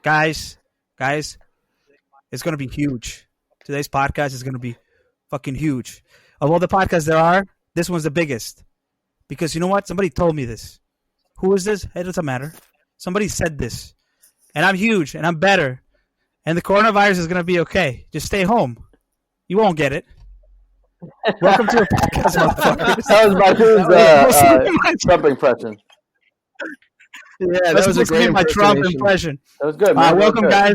Guys, guys, it's going to be huge. Today's podcast is going to be fucking huge. Of all the podcasts there are, this one's the biggest. Because you know what? Somebody told me this. Who is this? It doesn't matter. Somebody said this. And I'm huge and I'm better. And the coronavirus is going to be okay. Just stay home. You won't get it. Welcome to a podcast, motherfuckers. That was my dude's Trump impression. Yeah, that was a great my Trump impression. That was good, man. Welcome, guys.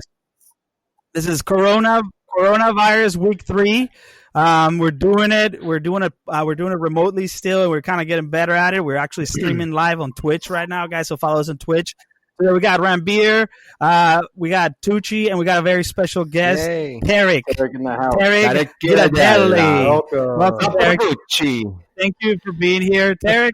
This is coronavirus week 3. We're doing it. We're doing it remotely still. We're kind of getting better at it. We're actually streaming live on Twitch right now, guys. So follow us on Twitch. So we got Rambir, we got Tucci, and we got a very special guest, Tarik. Tarik in the house. Tarik, welcome, Tarik. Thank you for being here, Tarik.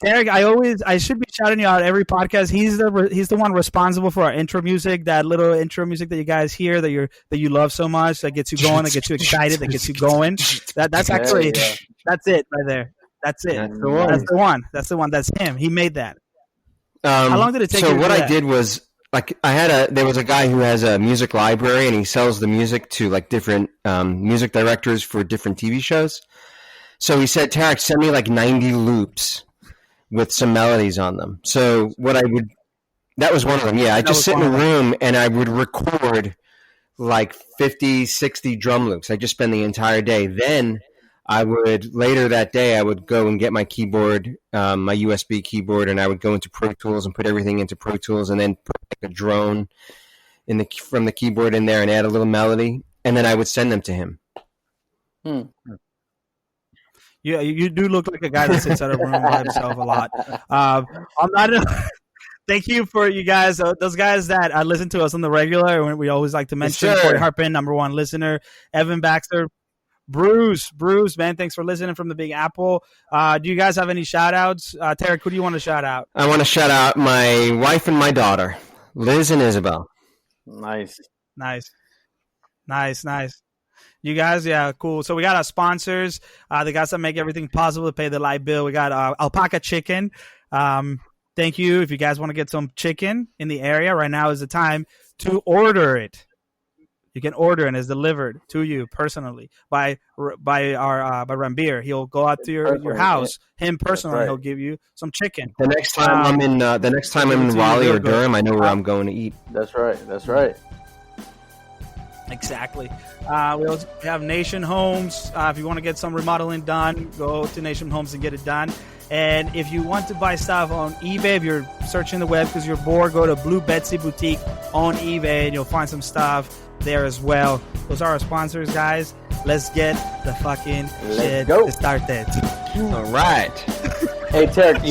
Tarik, I should be shouting you out every podcast. He's the one responsible for our intro music, that little intro music that you guys hear that you love so much, that gets you going, that gets you excited, that gets you going. That's actually that's it right there. That's it. That's the one. That's him. He made that. How long did it take? So what I did was, like, there was a guy who has a music library and he sells the music to like different music directors for different TV shows. So he said, Tarik, send me like 90 loops with some melodies on them. So that was one of them. Yeah, I just sit in a room and I would record like 50, 60 drum loops. I just spend the entire day. Then later that day, I would go and get my keyboard, my USB keyboard, and I would go into Pro Tools and put everything into Pro Tools and then put like a drone from the keyboard in there and add a little melody. And then I would send them to him. Yeah, you do look like a guy that sits at a room by himself a lot. I'm not. Thank you for you guys, those guys that listen to us on the regular. And we always like to mention Corey Harpin, #1 listener, Evan Baxter, Bruce, man, thanks for listening from the Big Apple. Do you guys have any shout outs? Tarik, who do you want to shout out? I want to shout out my wife and my daughter, Liz and Isabel. Nice. You guys, yeah, cool. So we got our sponsors, the guys that make everything possible to pay the light bill. We got Alpaca Chicken. Thank you. If you guys want to get some chicken in the area, right now is the time to order it. You can order and it's delivered to you personally by Rambir. He'll go out to your house. Him personally, He'll give you some chicken. The next time I'm in Raleigh or Durham, I know where I'm going to eat. That's right. Exactly. We also have Nation Homes. If you want to get some remodeling done, go to Nation Homes and get it done. And if you want to buy stuff on eBay, if you're searching the web because you're bored, go to Blue Betsy Boutique on eBay and you'll find some stuff there as well. Those are our sponsors, guys. Let's get the fucking shit started. All right. Hey, Tarik,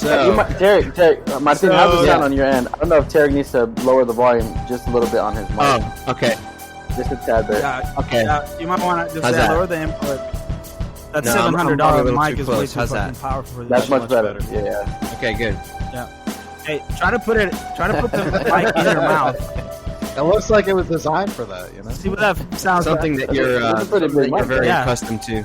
Tarik, Martin, how's it sound on your end? I don't know if Tarik needs to lower the volume just a little bit on his mic. Oh, okay. Just a tad bit. Okay. You might want to just lower the input. That $700 mic is way too fucking powerful for this. That's much better. Yeah. Okay, good. Yeah. Hey, try to put the mic in your mouth. It looks like it was designed for that, you know. See what that sounds Something like. that you're very accustomed to.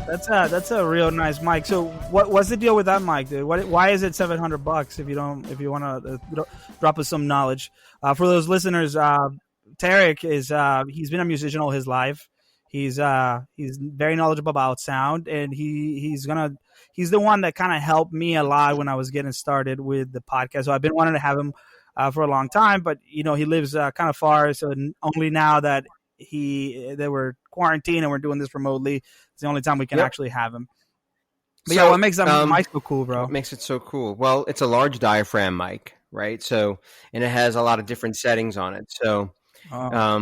That's a real nice mic. So what's the deal with that mic, dude? Why is it $700 if you want to drop us some knowledge? For those listeners, Tarik is he's been a musician all his life. He's very knowledgeable about sound, and he's the one that kind of helped me a lot when I was getting started with the podcast. So I've been wanting to have him for a long time, but he lives kind of far, so only now that they were quarantined and we're doing this remotely, it's the only time we can actually have him. But what makes that mic so cool, bro? What makes it so cool? Well, it's a large diaphragm mic, right? So, and it has a lot of different settings on it. So, a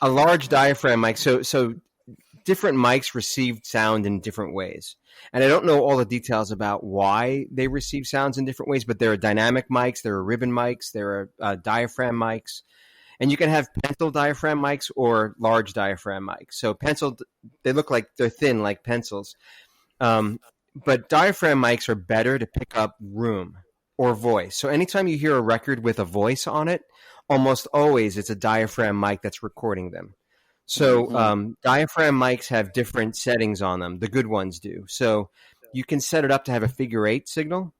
large diaphragm mic. So different mics receive sound in different ways. And I don't know all the details about why they receive sounds in different ways, but there are dynamic mics, there are ribbon mics, there are diaphragm mics. And you can have pencil diaphragm mics or large diaphragm mics. So pencil, they look like they're thin like pencils. But diaphragm mics are better to pick up room or voice. So anytime you hear a record with a voice on it, almost always it's a diaphragm mic that's recording them. So diaphragm mics have different settings on them. The good ones do. So you can set it up to have a figure 8 signal.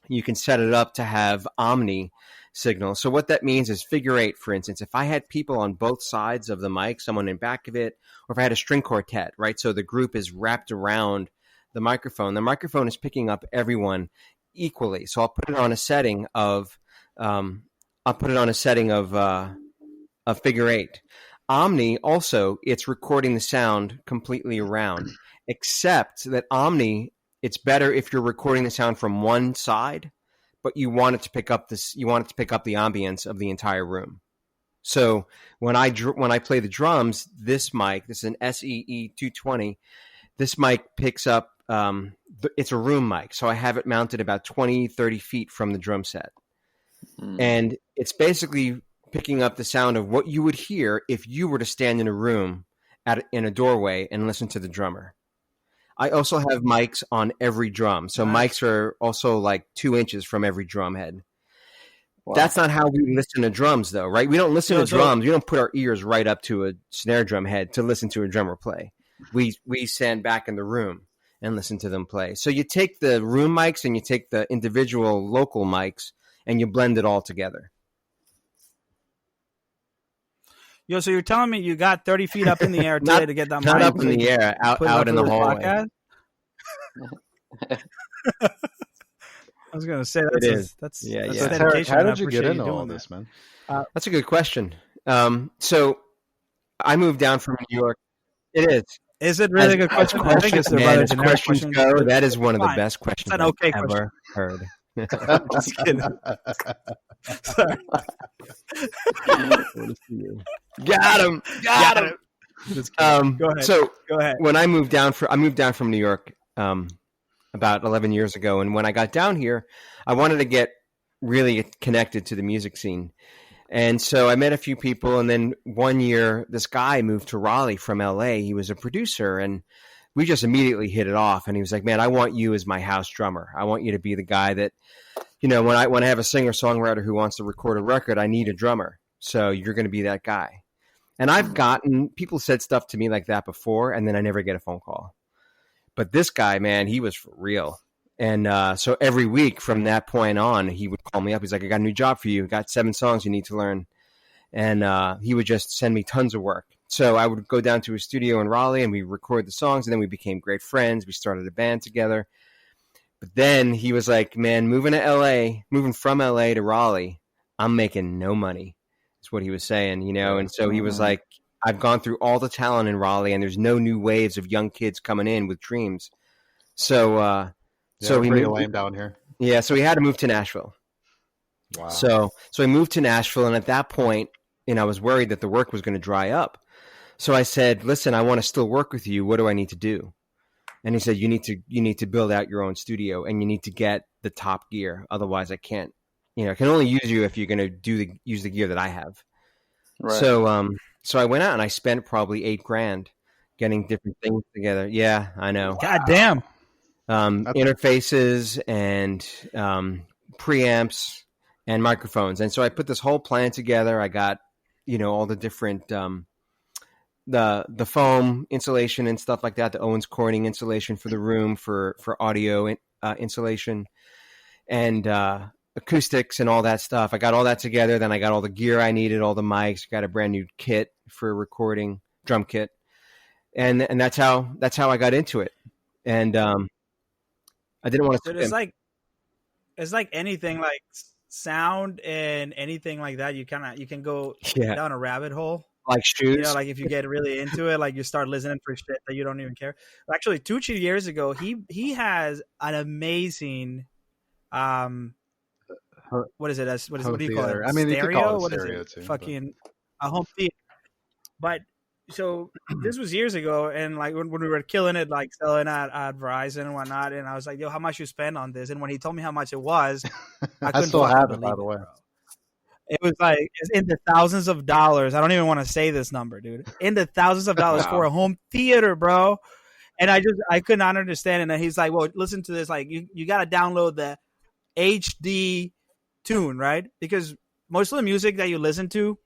you can set it up to have omni signal. So what that means is figure eight, for instance. If I had people on both sides of the mic, someone in back of it, or if I had a string quartet, right? So the group is wrapped around the microphone is picking up everyone equally. So I'll put it on a setting of figure eight. Omni also, it's recording the sound completely around, except that Omni, it's better if you're recording the sound from one side, but you want it to pick up the ambience of the entire room. So when I play the drums, this mic, this is an SEE 220, this mic picks up, it's a room mic. So I have it mounted about 20, 30 feet from the drum set. And it's basically picking up the sound of what you would hear if you were to stand in a room in a doorway and listen to the drummer. I also have mics on every drum. So mics are also like 2 inches from every drum head. Wow. That's not how we listen to drums, though, right? We don't listen to drums. We don't put our ears right up to a snare drum head to listen to a drummer play. We stand back in the room and listen to them play. So you take the room mics and you take the individual local mics and you blend it all together. Yo, so you're telling me you got 30 feet up in the air today to get that mic? Not up in the air, out in the hallway. I was going to say that's dedication. How did you get into all this, man? That's a good question. So I moved down from New York. It is. Is it really a good question? I think it's as questions go, that is one of the best questions I've ever heard. I'm just kidding. Sorry. Got him. Go ahead. So go ahead. When I moved down from New York about 11 years ago, and when I got down here, I wanted to get really connected to the music scene. And so I met a few people, and then one year this guy moved to Raleigh from LA. He was a producer, and we just immediately hit it off. And he was like, "Man, I want you as my house drummer. I want you to be the guy that, you know, when I have a singer-songwriter who wants to record a record, I need a drummer. So you're going to be that guy." And I've gotten, people said stuff to me like that before, and then I never get a phone call. But this guy, man, he was for real. And so every week from that point on, he would call me up. He's like, "I got a new job for you. I got 7 songs you need to learn." And he would just send me tons of work. So I would go down to his studio in Raleigh and we record the songs, and then we became great friends. We started a band together. But then he was like, "Man, moving from LA to Raleigh, I'm making no money." That's what he was saying, you know? And so he was like, "I've gone through all the talent in Raleigh and there's no new waves of young kids coming in with dreams." So, so he pretty lame down here. Yeah. So he had to move to Nashville. Wow. So he moved to Nashville. And at that point, I was worried that the work was going to dry up. So I said, "Listen, I want to still work with you. What do I need to do?" And he said, you need to build out your own studio and you need to get the top gear. Otherwise I can't, I can only use you if you're going to use the gear that I have. Right. So I went out and I spent probably $8,000 getting different things together. Yeah, I know. God damn. Interfaces and preamps and microphones. And so I put this whole plan together. I got, all the different, the foam insulation and stuff like that, the Owens Corning insulation for the room for audio insulation and acoustics and all that stuff. I got all that together. Then I got all the gear I needed, all the mics, got a brand new kit for recording, drum kit. And that's how I got into it. And I didn't want to. It's like anything, like sound and anything like that. You can go down a rabbit hole. Like shoes, like if you get really into it, like you start listening for shit that you don't even care. Actually, 2 years ago, he has an amazing, what is it? What do you call it? I mean, stereo? you could call it what stereo is it? Too, fucking a home theater. But so this was years ago, and like when we were killing it, like selling at Verizon and whatnot, and I was like, "Yo, how much you spend on this?" And when he told me how much it was, I still have it, by the way. It was like it's in the thousands of dollars. I don't even want to say this number, dude. In the thousands of dollars for a home theater, bro. And I could not understand it. And he's like, "Well, listen to this. Like, you got to download the HD tune, right? Because most of the music that you listen to,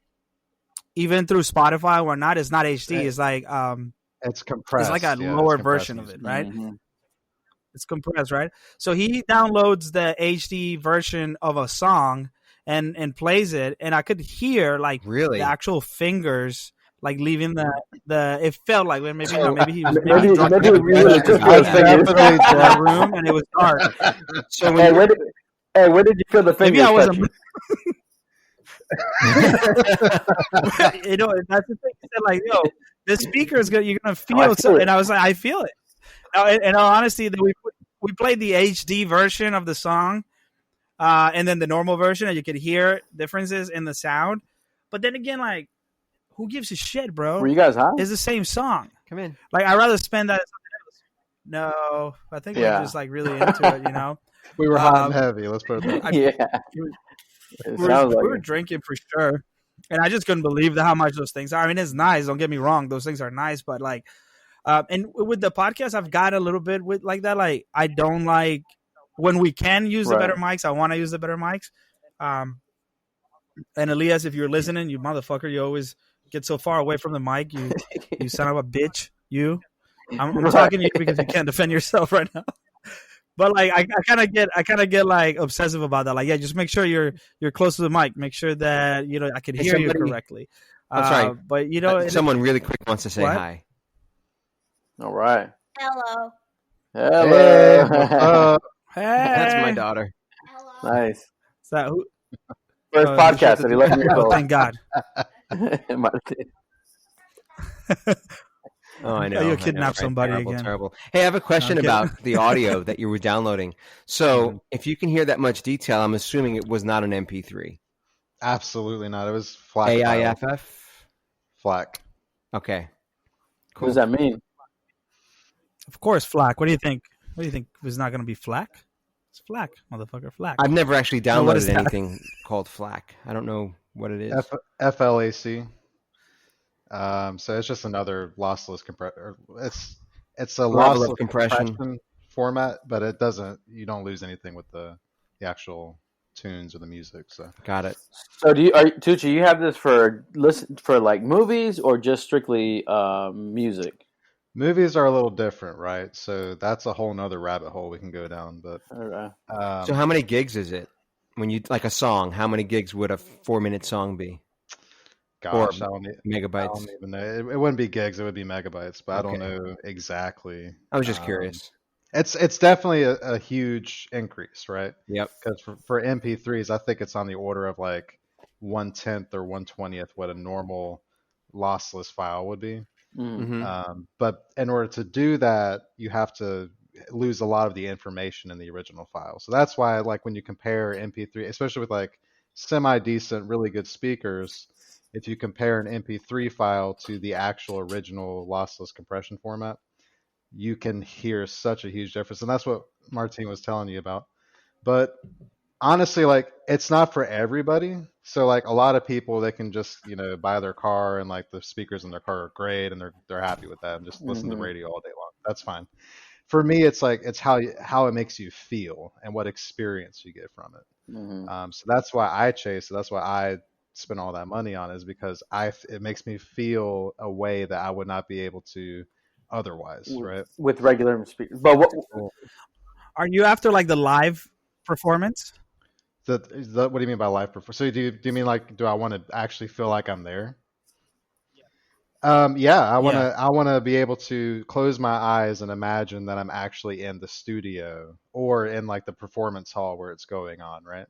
even through Spotify or not, is not HD. It's like it's compressed. It's like a lower version of it, right? Mm-hmm. It's compressed, right? So he downloads the HD version of a song and plays it, and I could hear like Really? the actual fingers like leaving the. It felt like maybe So, maybe he was maybe maybe drunk he really took those fingers. in that room and it was dark. So Hey, where did you feel the fingers? Maybe I wasn't. touching? You know, that's the thing. He said, like, yo, the speaker is gonna, you're gonna feel I feel so, it. and I was like, I feel it. Now, in all honesty, we played the HD version of the song, and then the normal version, and you could hear differences in the sound. But then again, like, who gives a shit, bro? Were you guys high? It's the same song. Come in. Like, I'd rather spend that. No, I think we're just like really into it, you know. We were hot and heavy. Let's put it that way. Yeah. We were drinking for sure, and I just couldn't believe how much those things are. I mean, it's nice. Don't get me wrong; those things are nice, but like, and with the podcast, I've got a little bit with like that. Like, I don't like when we can use the better mics. I want to use the better mics. And Elias, if you're listening, you motherfucker, you always get so far away from the mic. You son of a bitch. I'm talking to you because you can't defend yourself right now. But like I kind of get like obsessive about that. Like, yeah, just make sure you're close to the mic. Make sure that I can hear you correctly. That's right. But someone really quick wants to say what? hi. All right. Hello. Hello. Hey, That's my daughter. Hello. Nice. Is that who? First podcast at 11 years Oh, old. thank God. Oh, I know. You I kidnapped know, right? somebody Terrible, again. Terrible. Hey, I have a question kidding. about the audio that you were downloading. So, if you can hear that much detail, I'm assuming it was not an MP3. Absolutely not. It was FLAC. AIFF? FLAC. Okay. What does that mean? Of course, FLAC. What do you think? What do you think was not going to be FLAC? It's FLAC, motherfucker. FLAC. I've never actually No, what is downloaded that? anything called FLAC. I don't know what it is. FLAC. So it's just another lossless compressor. It's a Level of lossless compression format, but it doesn't. You don't lose anything with the actual tunes or the music. So Got it. So Tucci, you have this for like movies or just strictly music? movies are a little different, right? So that's a whole nother rabbit hole we can go down. But So how many gigs is it? When you like a song, how many gigs would a 4-minute song be? gosh, Or I don't megabytes? even know. It wouldn't be gigs; it would be megabytes. But I Okay. don't know exactly. I was just curious. It's definitely a huge increase, right? Yep. Because for MP3s, I think it's on the order of like 1/10 or 1/20th what a normal lossless file would be. Mm-hmm. But in order to do that, you have to lose a lot of the information in the original file. So that's why, like, when you compare MP3, especially with like semi-decent, really good speakers, if you compare an MP3 file to the actual original lossless compression format, you can hear such a huge difference. And that's what Martin was telling you about. But honestly, like, it's not for everybody. So like a lot of people, they can just, buy their car and like the speakers in their car are great and they're happy with that and just listen to radio all day long. That's fine. For me, it's like, it's how it makes you feel and what experience you get from it. So that's why I chase it. That's why I spend all that money on it, is because it makes me feel a way that I would not be able to otherwise, right? With regular speakers. But what Are you after like the live performance? What do you mean by live performance? So do you mean like, do I want to actually feel like I'm there? Yeah, I want to be able to close my eyes and imagine that I'm actually in the studio or in like the performance hall where it's going on, right?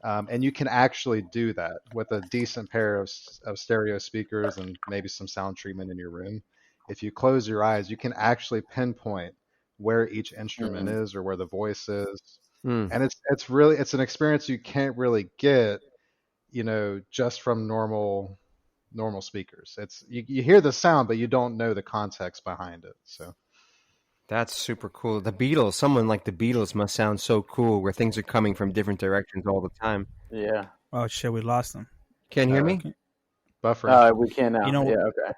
And you can actually do that with a decent pair of stereo speakers and maybe some sound treatment in your room. If you close your eyes, you can actually pinpoint where each instrument is or where the voice is. And it's an experience you can't really get, just from normal speakers. It's you hear the sound, but you don't know the context behind it. So That's super cool. The Beatles, someone like the Beatles must sound so cool where things are coming from different directions all the time. Yeah. Oh shit, we lost them. Can't hear me? buffering. We can now. Okay.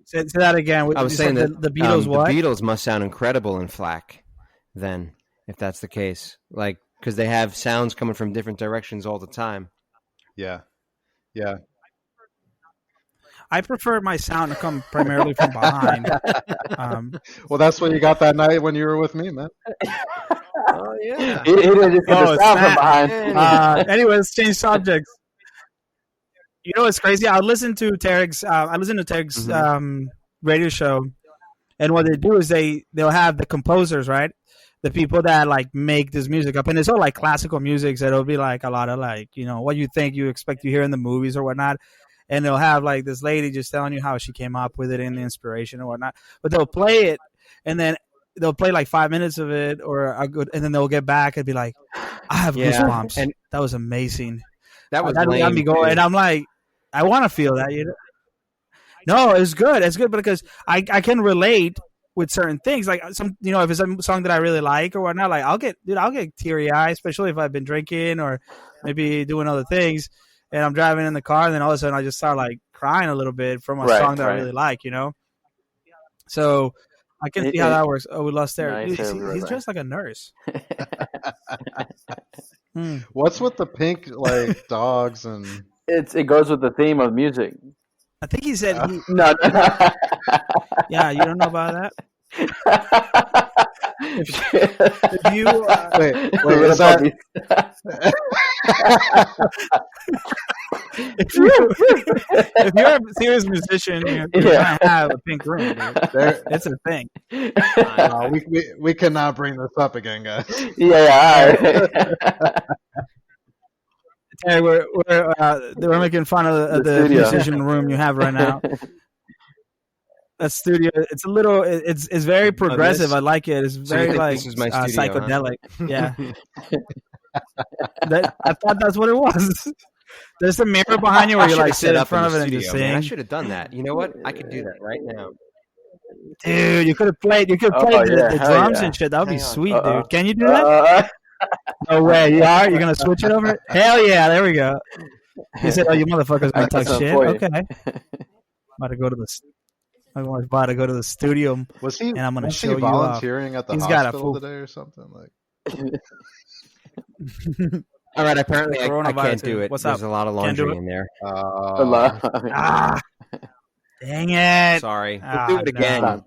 Say that again. I was saying that the Beatles. What? The Beatles must sound incredible in FLAC. Then, if that's the case, like because they have sounds coming from different directions all the time. Yeah. I prefer my sound to come primarily from behind. Well, that's what you got that night when you were with me, man. Oh yeah. He didn't just get the sound from behind. Anyway, let's change subjects. You know what's crazy? I listen to Tarik's. Radio show, and what they do is they'll have the composers, right? The people that like make this music up, and it's all like classical music. So it'll be like a lot of like what you think you expect to hear in the movies or whatnot. And they'll have like this lady just telling you how she came up with it and the inspiration and whatnot. But they'll play it, and then they'll play like 5 minutes of it and then they'll get back and be like, "I have goosebumps, and that was amazing. That was that got me going." And I'm like, I want to feel that, No, it's good. It's good because I can relate with certain things. Like if it's a song that I really like or whatnot, like I'll get teary eyed, especially if I've been drinking or maybe doing other things. And I'm driving in the car, and then all of a sudden I just start like crying a little bit from a song that I really like, So I can see how that works. Oh, we lost Tarik. He's dressed like a nurse. What's with the pink like dogs and? It goes with the theme of music. I think he said no. Yeah, you don't know about that. If you wait, is that? if you're a serious musician, you're gonna have a pink room. It's a thing. We cannot bring this up again, guys. Yeah. Hey, we're making fun of the musician room you have right now. That studio, it's a little, it's very progressive. I like it. It's very like this is my studio, psychedelic. Huh? Yeah. I thought that's what it was. There's a mirror behind you where you like sit in front of it and just sing. Man, I should have done that. You know what? I could do that right now. Dude, you could have played. You could play the drums and shit. That would be sweet, dude. Can you do that? No way. You are? You're gonna switch it over? Hell yeah! There we go. He said, "Oh, you motherfuckers gonna talk shit." Okay. About to go to the studio. Was he? And I'm gonna show you volunteering at the hospital today or something like? All right. Apparently, I can't do it. There's a lot of laundry in there. Dang it! Sorry. We'll do it again. No.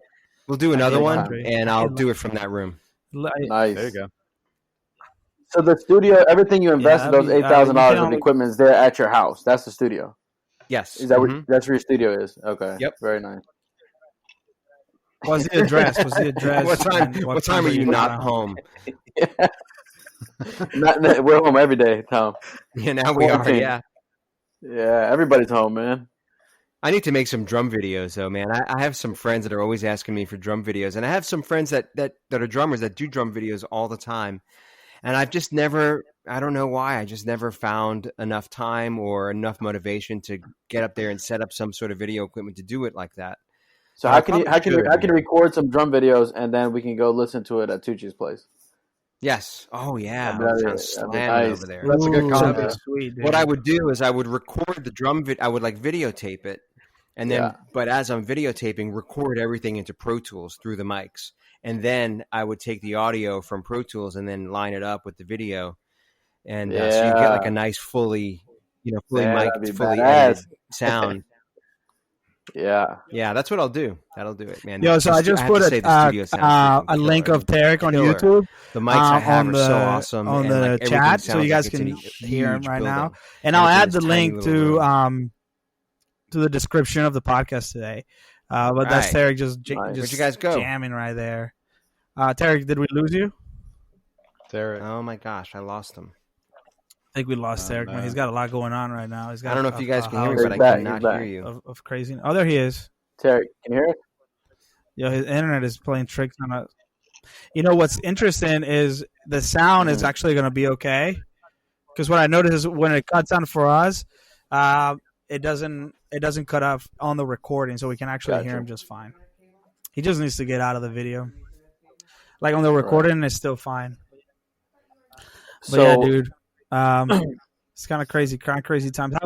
We'll do another one, and I'll do it from that room. Nice. There you go. So the studio, everything you invested, those $8,000 in equipment is there at your house. That's the studio. Yes. Is that that's where your studio is? Okay. Yep. Very nice. What's the address? What time are you not home? We're home every day, Tom. Yeah, now we are. Yeah. Yeah, everybody's home, man. I need to make some drum videos, though, man. I have some friends that are always asking me for drum videos, and I have some friends that are drummers that do drum videos all the time. And I've just never, I don't know why, I just never found enough time or enough motivation to get up there and set up some sort of video equipment to do it like that. So how can you record some drum videos and then we can go listen to it at Tucci's place? Yes. Oh yeah. Nice. Over there. That's a good comment. Sweet, what I would do is I would record the drum I would like videotape it, and then but as I'm videotaping, record everything into Pro Tools through the mics. And then I would take the audio from Pro Tools and then line it up with the video, and so you get like a nice fully mic'd, fully edited sound. Yeah, that's what I'll do. That'll do it, man. Yo, so I just put a link of Tarik on YouTube. The mics I have are so awesome on the chat, so you guys can hear him right now. And I'll add the link to the description of the podcast today. But that's Tarik just where'd you guys go? Jamming right there. Tarik, did we lose you? Tarik. Oh my gosh, I lost him. I think we lost Tarik, man. He's got a lot going on right now. He's got I don't know if you guys can hear me, but I cannot hear you. Of crazy. Oh, there he is. Tarik, can you hear it? Yo, his internet is playing tricks on us. You know what's interesting is the sound is actually going to be okay. Because what I noticed is when it cuts on for us, it doesn't cut off on the recording, so we can actually hear him just fine. He just needs to get out of the video. Like on the recording, it's still fine. But yeah, dude, it's kind of crazy times.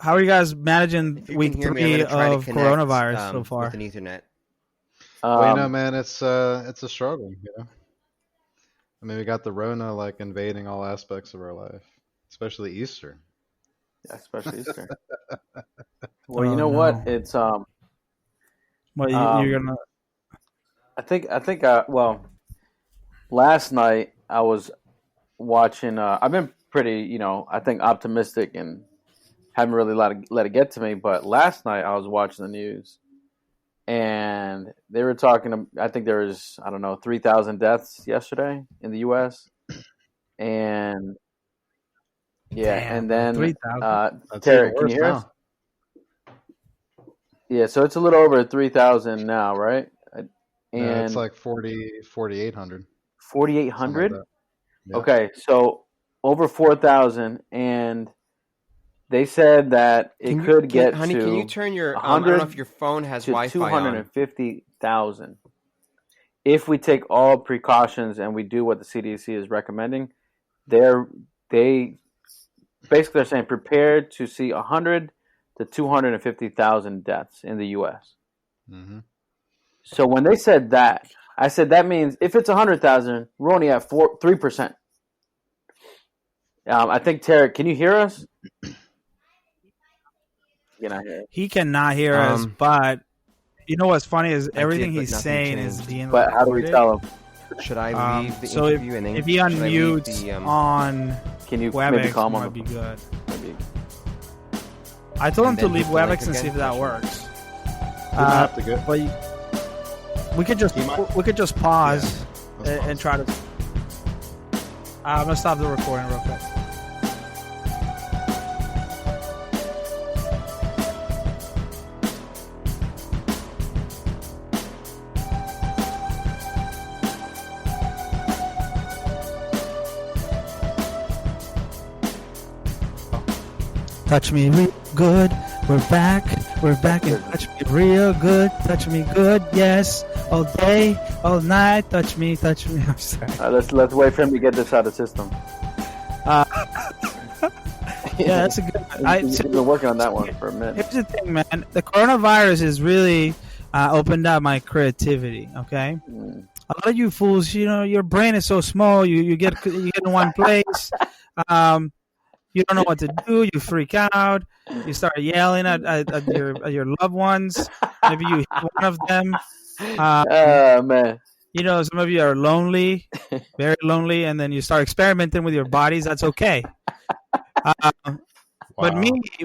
How are you guys managing week 3 of coronavirus so far? With an Ethernet. Well, man, it's a struggle. I mean, we got the Rona like invading all aspects of our life, especially Easter. especially Easter. Well, you know no. what? It's Well, you're gonna. I think well, last night I was watching. I've been pretty, I think optimistic and haven't really let it get to me. But last night I was watching the news, and they were talking. I think there was, I don't know, 3,000 deaths yesterday in the U.S. And yeah, Damn, and then 3,000. That's even Tarik, can worse you hear us? now. Yeah, so it's a little over 3,000 now, right? No, it's And like 4,800, something like 4,800. that. Yeah. Okay, so over 4,000, and they said that it could get honey, to can you turn your? I don't know if your phone has to Wi-Fi on. 250,000 if we take all precautions and we do what the CDC is recommending. They basically are saying prepare to see 100 to 250,000 deaths in the U.S. Mm-hmm. So when they said that, I said that means if it's 100,000, we're only at 3%. I think Tarik, can you hear us? You cannot hear us. He cannot hear us, but you know what's funny is everything but he's nothing saying is changed. being But how do we recorded. tell him? Should I leave the So interview and then if he should I leave unmutes the, on Can you maybe WebEx, call him might on be the good. maybe. I told him And to then leave hit the link WebEx and again? see if that Sure. works. We might have to go. But we could just He might- we could just pause Let's and pause. try to. I'm gonna stop the recording real quick. Touch me real good. We're back. We're back and touch me real good. Touch me good. Yes. All day, all night. Touch me. Touch me. I'm sorry. Let's wait for him to get this out of the system. Yeah, that's a good one. He's been working on that one for a minute. Here's the thing, man. The coronavirus has really opened up my creativity. Okay. A lot of you fools, your brain is so small. You get in one place. You don't know what to do. You freak out. You start yelling at your loved ones. Maybe you hit one of them. Man. Some of you are lonely, very lonely, and then you start experimenting with your bodies. That's okay. But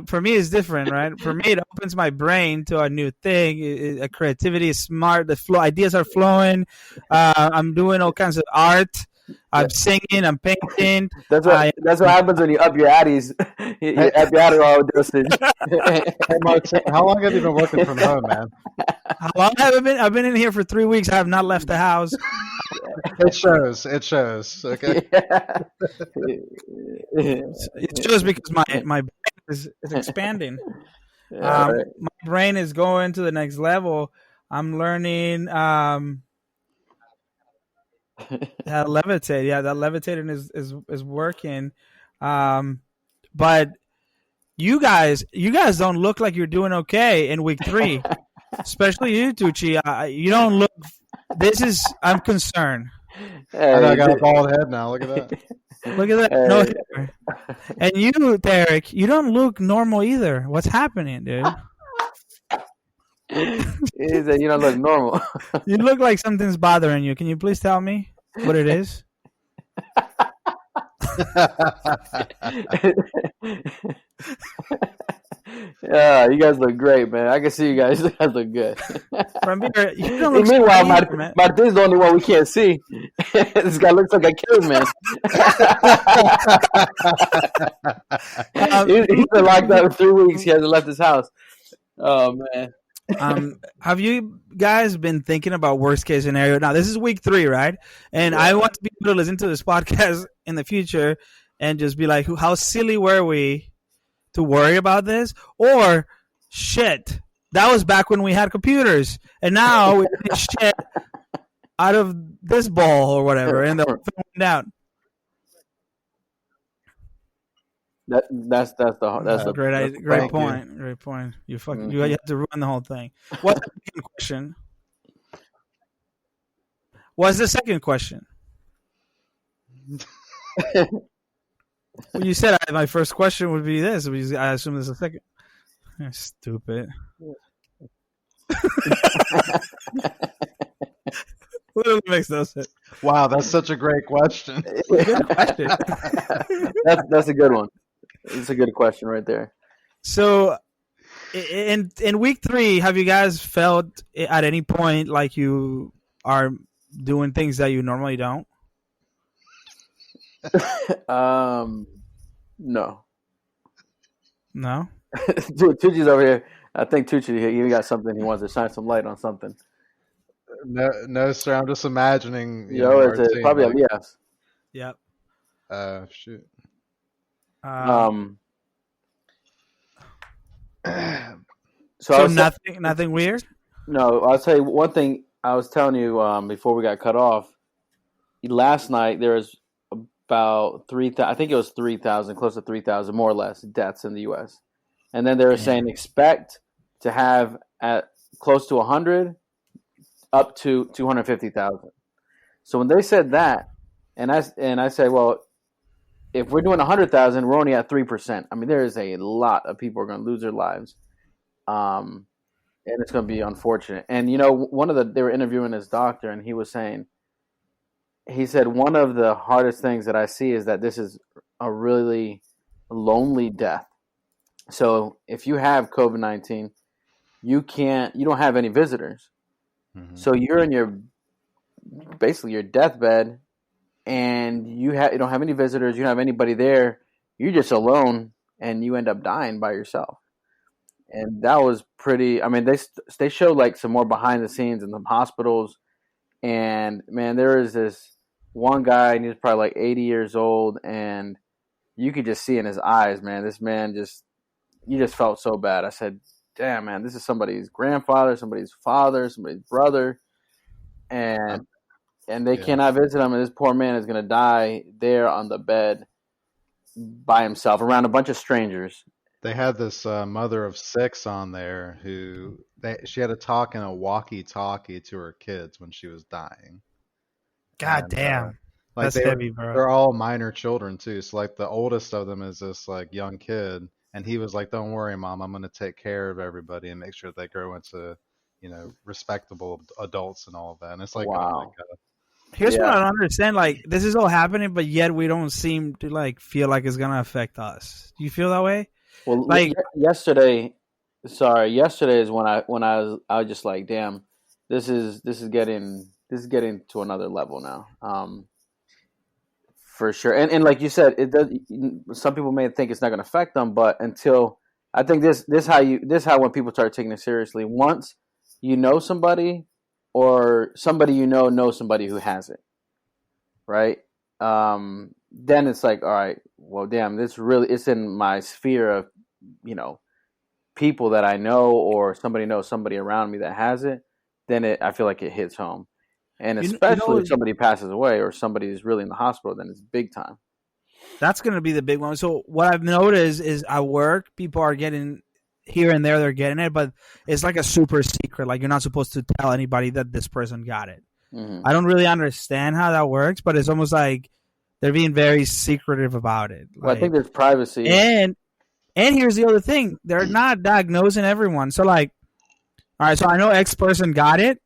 for me, it's different, right? For me, it opens my brain to a new thing. Creativity is smart. Ideas are flowing. I'm doing all kinds of art. I'm singing. I'm painting. That's what happens when you up your Addies. You up your Adderall dosage. Hey, Martin, how long have you been working from home, man? How long have I been? I've been in here for 3 weeks. I have not left the house. It shows. It shows. Okay. It shows because my brain is expanding. Yeah, right. My brain is going to the next level. I'm learning how to levitate. Yeah, that levitating is working. But you guys don't look like you're doing okay in week 3, especially you, Tucci. You don't look. I'm concerned. Hey, I know I got a bald head now. Look at that. Look at that. Hey. No hair. And you, Tarik, you don't look normal either. What's happening, dude? He said, you don't look normal. You look like something's bothering you. Can you please tell me what it is? Yeah, you guys look great, man. I can see you guys. You guys look good. From here, you don't look Meanwhile, so either, man. Martin's the only one we can't see. This guy looks like a caveman. He's been locked up for 3 weeks. He hasn't left his house. Oh man. Have you guys been thinking about worst case scenario? Now, this is week 3, right? And I want to be able to listen to this podcast in the future and just be like, how silly were we to worry about this? Or, shit, that was back when we had computers. And now we get shit out of this ball or whatever. And they'll find out. That's the Great point. Great point. You have to ruin the whole thing. What's the second question? What's the second question? Well, you said my first question would be this. I assume there's a second. You're stupid. Literally makes no sense. Wow, that's such a great question. Good question. That's a good one. It's a good question right there. So, in week 3, have you guys felt at any point like you are doing things that you normally don't? No. No. Tucci's over here. I think Tucci he got something he wants to shine some light on something. No, sir. I'm just imagining. It's probably a yes. Yep. Shoot. So nothing weird. No, I'll tell you one thing. I was telling you before we got cut off. Last night there was about 3,000. I think it was 3,000, close to 3,000, more or less, deaths in the U.S. And then they were saying expect to have at close to 100, up to 250,000. So when they said that, and I said, well, if we're doing 100,000, we're only at 3%. I mean, there is a lot of people are going to lose their lives, and it's going to be unfortunate. And they were interviewing this doctor, and he said one of the hardest things that I see is that this is a really lonely death. So if you have COVID-19, you don't have any visitors. Mm-hmm. So you're in basically your deathbed, and you don't have any visitors. You don't have anybody there. You're just alone, and you end up dying by yourself. And that was pretty. I mean, they showed like some more behind the scenes in the hospitals, and man, there is this one guy, and he was probably like 80 years old, and you could just see in his eyes, man, this man you just felt so bad. I said, damn, man, this is somebody's grandfather, somebody's father, somebody's brother, and they cannot visit him, and this poor man is going to die there on the bed by himself around a bunch of strangers. They had this mother of 6 on there she had to talk in a walkie-talkie to her kids when she was dying. God damn. That's heavy, bro. They're all minor children, too. So, like, the oldest of them is this, like, young kid. And he was like, don't worry, Mom. I'm going to take care of everybody and make sure they grow into, respectable adults and all of that. And it's like, wow. Oh my God. Here's what I don't understand. Like, this is all happening, but yet we don't seem to, like, feel like it's going to affect us. Do you feel that way? Well, like yesterday is when I was just like, damn, this is getting to another level now. For sure. And like you said, it does. Some people may think it's not going to affect them, but until I think this how when people start taking it seriously. Once you know somebody, or somebody knows somebody who has it, right? Then it's like, all right, well, damn, it's in my sphere of, people that I know, or somebody knows somebody around me that has it. Then I feel like it hits home. And especially if somebody passes away or somebody is really in the hospital, then it's big time. That's going to be the big one. So what I've noticed is at work, people are getting here and there, they're getting it, but it's like a super secret. Like, you're not supposed to tell anybody that this person got it. Mm-hmm. I don't really understand how that works, but it's almost like they're being very secretive about it. Well, I think there's privacy. And here's the other thing. They're not diagnosing everyone. So, like, all right, so I know X person got it,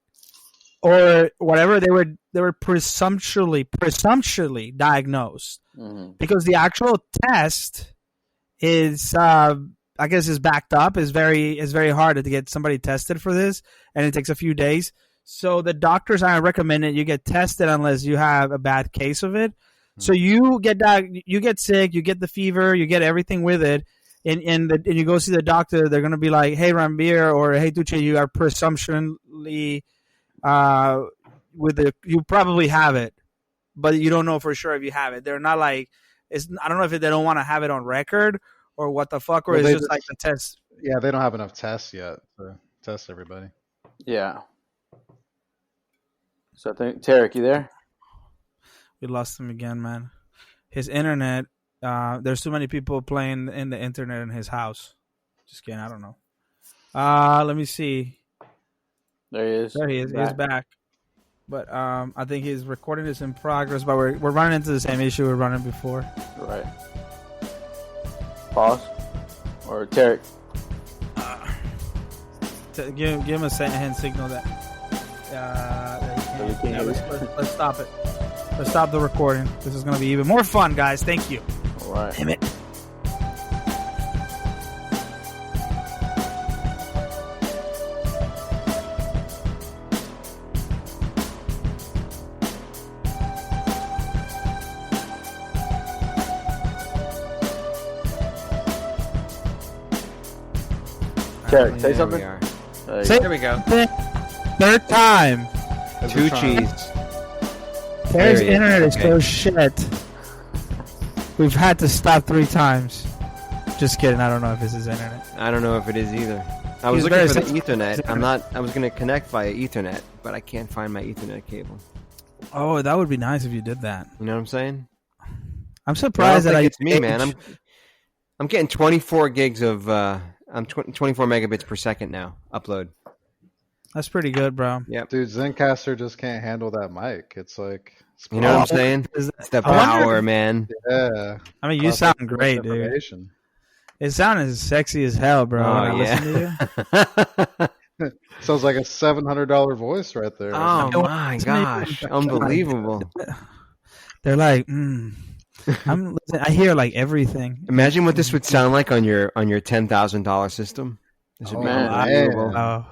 or whatever, they were presumptuously diagnosed, mm-hmm. because the actual test is, I guess, is backed up. Is very hard to get somebody tested for this, and it takes a few days. So the doctors aren't recommending you get tested unless you have a bad case of it. Mm-hmm. So you get sick, you get the fever, you get everything with it, and you go see the doctor. They're gonna be like, "Hey, Rambir," or "Hey, Tucci, you are presumptionally." You probably have it, but you don't know for sure if you have it. They're not like, I don't know if they don't want to have it on record or what the fuck, or it's just like the test. Yeah, they don't have enough tests yet to test everybody. Yeah. So I think, Tarik, you there? We lost him again, man. His internet, there's too many people playing in the internet in his house. Just kidding, I don't know. Let me see. There he is. There he is. He's back. But I think his recording is in progress. But we're running into the same issue we were running before. Right. Pause. Or Tarik. Give him a hand signal that. Let's stop it. Let's stop the recording. This is going to be even more fun, guys. Thank you. All right. Damn it. Tarik, say something. There we go. Third time. Two cheese. Tarik's There he is. internet is Okay. so shit. We've had to stop 3 times. Just kidding. I don't know if this is internet. I don't know if it is either. I was He's looking very for the sensitive. Ethernet. I was going to connect via Ethernet, but I can't find my Ethernet cable. Oh, that would be nice if you did that. You know what I'm saying? I'm surprised that it's me, man. I'm getting 24 gigs of 24 megabits per second now. Upload. That's pretty good, bro. Yep. Dude, Zencaster just can't handle that mic. It's like, You know what I'm saying? Is that- It's the I wonder power, if- man. yeah. I mean, you sound great, dude. Information. It sounded sexy as hell, bro. Oh, when I listened to you. Sounds like a $700 voice right there. Oh my gosh, unbelievable! They're like, I hear like everything. Imagine what this would sound like on your $10,000 system. This would be man. unbelievable. Oh,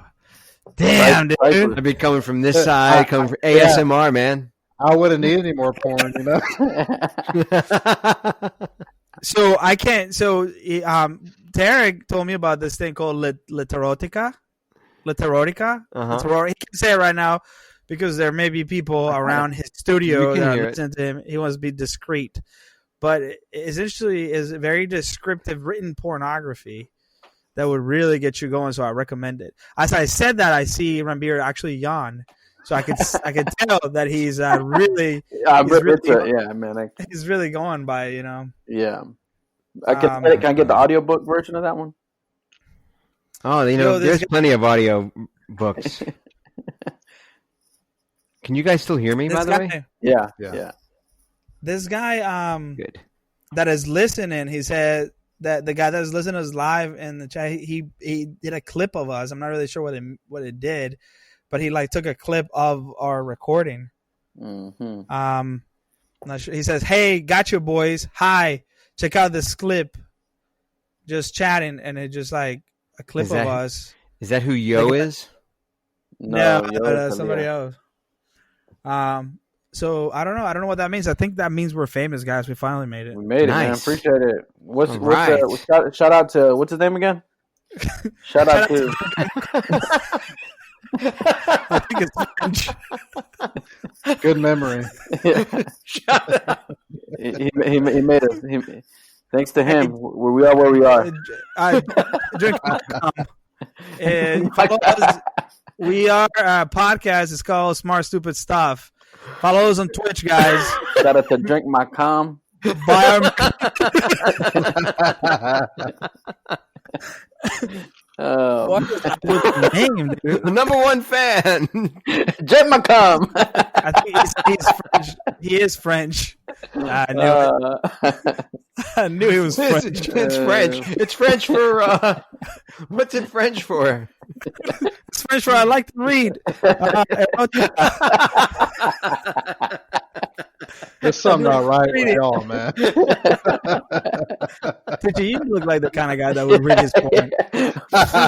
damn, dude. I'd be coming from this side, coming from ASMR, man. I wouldn't need any more porn, you know? So I can't. So Tarik told me about this thing called Literotica. Literotica. Uh-huh. He can say it right now because there may be people around his studio You can that hear are it. listening to him. He wants to be discreet, but it essentially is very descriptive written pornography that would really get you going. So I recommend it. As I said that, I see Rambir actually yawn. So I could tell that he's really he's really going by, you know. Yeah. Can I get the audiobook version of that one? Oh, you know, there's plenty of audio books. Can you guys still hear me, by the way? Yeah. This guy Good. that is listening, he said that the guy that is listening is live in the chat. He did a clip of us. I'm not really sure what it did, but he like took a clip of our recording. Mm-hmm. Not sure. He says, "Hey, got you boys. Hi, check out this clip. Just chatting, and it just like a clip of us." Is that who Yo is? No, somebody else. So I don't know. I don't know what that means. I think that means we're famous, guys. We finally made it. We made it, man. Nice. Appreciate it. Right. Shout out to what's his name again? Shout out to. I think it's French. Good memory. Shut up. He made us. Thanks to him, we are where we are. Drink. We are a podcast. It's called Smart Stupid Stuff. Follow us on Twitch, guys. Shout out to Drink My Com. Buy our what is that name, dude? The number one fan. Drink My Com. I think he's French. He is French. I knew it. I knew he was French. It's French. It's French for what's it French for? It's French for I like to read. There's something not right with y'all, man. Titi, you look like the kind of guy that would read his porn.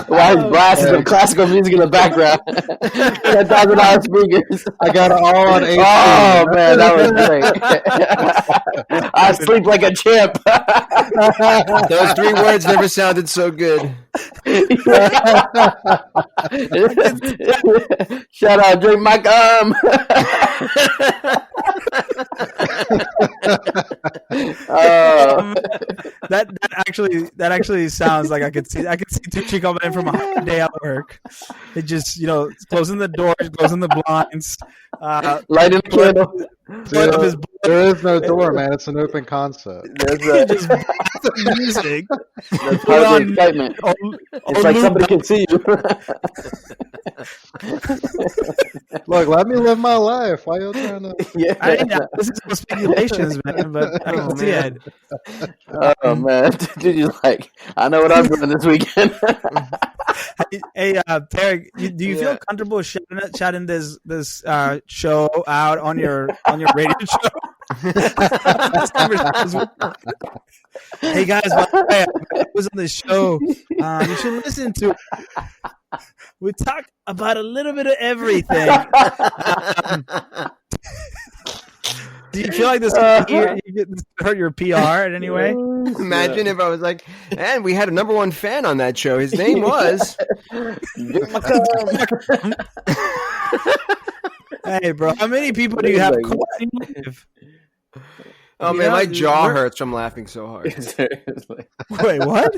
Why his glasses and classical music in the background? $10,000 speakers. I got it all on 18. Oh man, that was great. I sleep like a chimp. Those 3 words never sounded so good. Shout out, Drink My Com. That actually sounds like I could see Tucci coming in from a hard day at work. It just closing the doors, closing the blinds, lighting the candle. put up his There is no door, man. It's an open concept. There's music. part of the excitement. It's like somebody can see you. Look, let me live my life. Why you trying to? Yeah. I think this is all speculations, man. But I can see it. Oh man, dude, you're like, I know what I'm doing this weekend. Hey, Tarik, do you feel comfortable shouting this show out on your radio show? Hey guys, by the way, I was on this show. You should listen to it. We talk about a little bit of everything. Do you feel like this could hurt your PR in any way? Imagine if I was like, and we had a number one fan on that show. His name was. Hey, bro, how many people do you have? Oh man, my jaw hurts from laughing so hard. Seriously. Wait, what?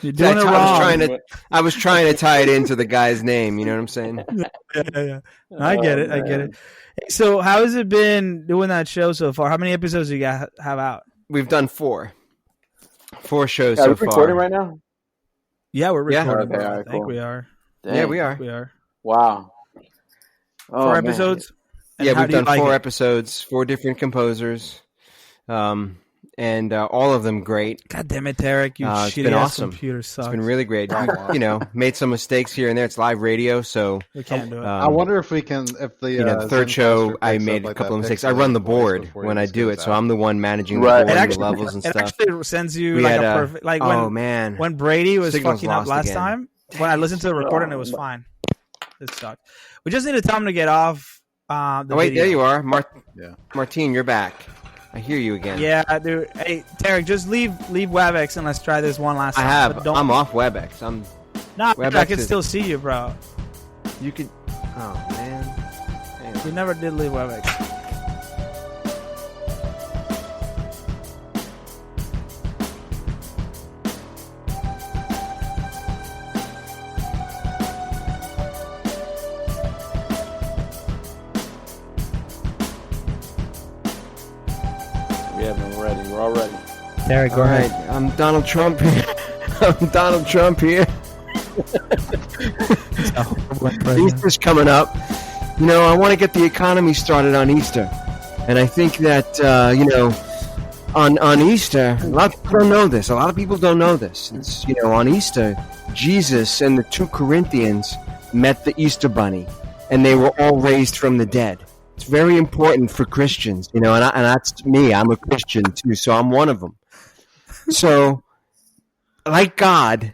You're doing it wrong. I was trying to tie it into the guy's name. You know what I'm saying? Yeah. I get it. Hey, so, how has it been doing that show so far? How many episodes do you have out? We've done 4 shows Are so we far. recording right now? Yeah, we're recording. Okay, I all right, think cool. we are. Dang. Yeah, we are. We are. Wow. Oh, 4 man. episodes. And Yeah, how we've do you done like 4 it? episodes, 4 different composers, and all of them great. God damn it, Tarik! You It's shitty been ass awesome. computer sucks. It's been really great. We, made some mistakes here and there. It's live radio, so We can't do it. I wonder if we can. If the the third show, I made a couple of mistakes. I run the board when I do it, so I'm the one managing the Right. board It and the levels and it stuff. actually sends you We like had a perfect. Like oh man, when Brady was Signal's fucking up lost last again. time. When I listened to the recording, it was fine. It sucked. We just need to tell him to get off. The wait, video. there you are, Yeah. Martine, you're back. I hear you again. Yeah, dude. Hey, Tarik, just leave WebEx and let's try this one last I time. have. But don't, I'm off WebEx. Nah, WebEx I can is- still see you, bro. You could. Oh man. We never did leave WebEx. We haven't ready. We're all ready. Tarik, go All ahead. right, I'm Donald Trump here. I'm Donald Trump here. Easter's coming up. I want to get the economy started on Easter, and I think that on Easter, a lot of people don't know this. A lot of people don't know this. It's on Easter, Jesus and the 2 Corinthians met the Easter Bunny, and they were all raised from the dead. It's very important for Christians, and that's me. I'm a Christian too, so I'm one of them. So, like God,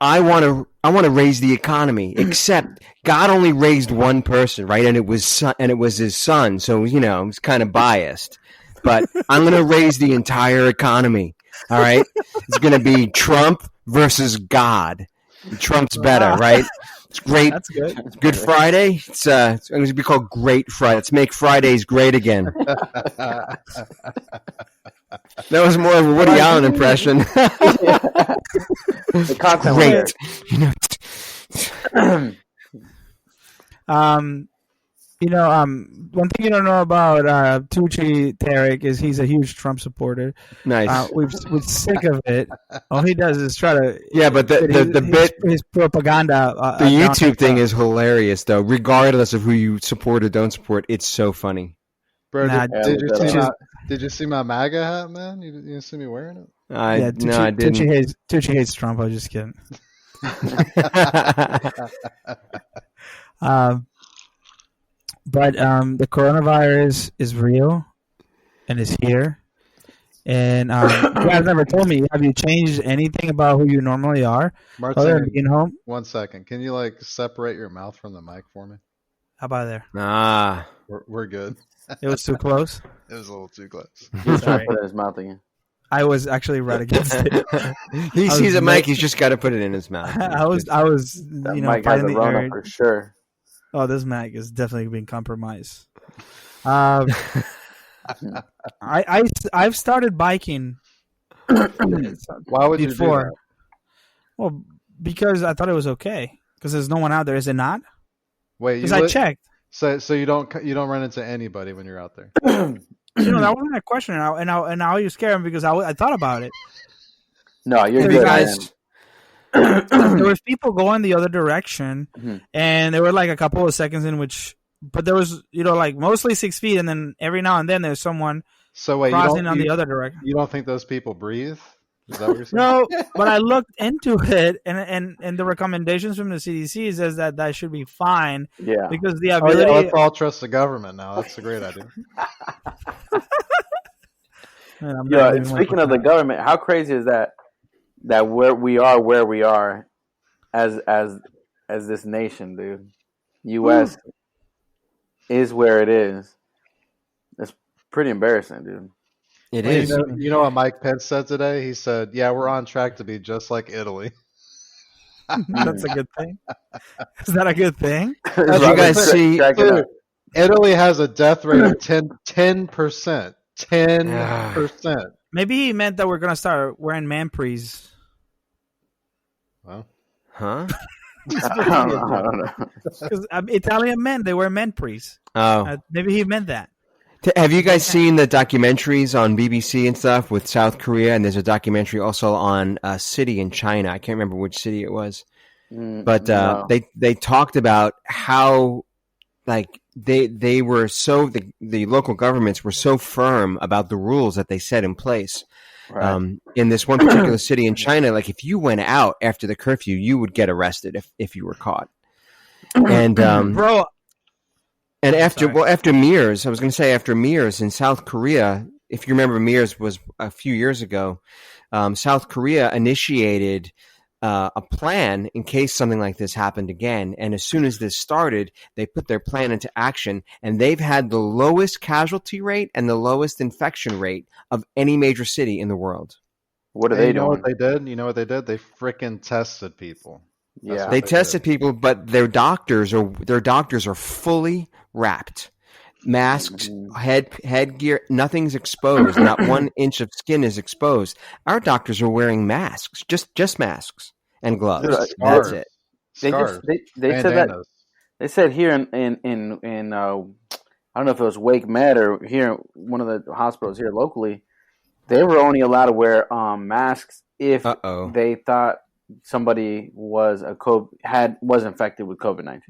I want to raise the economy. Except God only raised one person, right? And it was his son. So it's kind of biased. But I'm going to raise the entire economy. All right, it's going to be Trump versus God. Trump's better, right? It's great. That's good. Good Friday. It's going to be called Great Friday. Let's make Fridays great again. That was more of a Woody Allen impression. The content Great. One thing you don't know about Tucci Tarik is he's a huge Trump supporter. Nice. We're sick of it. All he does is try to But his propaganda. The YouTube thing is hilarious, though. Regardless of who you support or don't support, it's so funny. Bro, Nah, did you see my MAGA hat, man? You didn't see me wearing it? I didn't. Tucci hates Trump. I was just kidding. But the coronavirus is real and is here. And you guys never told me. Have you changed anything about who you normally are other than being home? 1 second. Can you separate your mouth from the mic for me? How about there? We're good. It was too close. It was a little too close. He's trying to put it in his mouth again. I was actually right against it. He sees a mic. He's just got to put it in his mouth. I was, That mic has fighting a the Rona urge. for sure. Oh, this mic is definitely being compromised. I've started biking. Why would you do before? that? Well, because I thought it was okay. Because there's no one out there, is it not? Wait, Because I checked. So you don't run into anybody when you're out there. That wasn't my question, and now you scare me because I thought about it. No, you're Have good. you guys, there was people going the other direction, Mhm. and there were like a couple of seconds in which, but there was like mostly 6 feet, and then every now and then there's someone So wait, crossing on the other direction. you don't think those people breathe? Is that what you're saying? No, but I looked into it, and the recommendations from the CDC says that should be fine Yeah. because the Oh, ability. yeah, let's all trust the government now. That's a great idea. Man, I'm Yeah. not And even speaking like of the government, how crazy is that where we are as this nation, dude. U.S. is where it is. It's pretty embarrassing, dude. It Wait, is. You know what Mike Pence said today? He said, "Yeah, we're on track to be just like Italy." that's a good thing. Is that a good thing? Did you guys see? Dude, Italy has a death rate of 10%. 10%. Maybe he meant that we're gonna start wearing manprees. Well, Huh? I don't know. Because Italian men, they wear manprees. Oh, Maybe he meant that. have you guys seen the documentaries on BBC and stuff with South Korea? And there's a documentary also on a city in China. I can't remember which city it was, but No. they talked about how like they were so the local governments were so firm about the rules that they set in place. Right. In this one particular city in China, like if you went out after the curfew, you would get arrested if you were caught. And Bro, and sorry. after Mears, I was going to say after Mears in South Korea, if you remember, Mears was a few years ago. South Korea initiated a plan in case something like this happened again. And as soon as this started, they put their plan into action, and they've had the lowest casualty rate and the lowest infection rate of any major city in the world. What are and they you know doing? what they did? You know what they did? They frickin' tested people. That's Yeah. what They did. tested people, but their doctors are fully wrapped. Masks, headgear, nothing's exposed. Not 1 inch of skin is exposed. Our doctors are wearing masks, just masks and gloves. Dude, That's Scarves. it. They Scarves. they said that Bandanas. they said here in I don't know if it was Wake Med or here one of the hospitals here locally, they were only allowed to wear masks if Uh-oh. they thought somebody was was infected with COVID-19.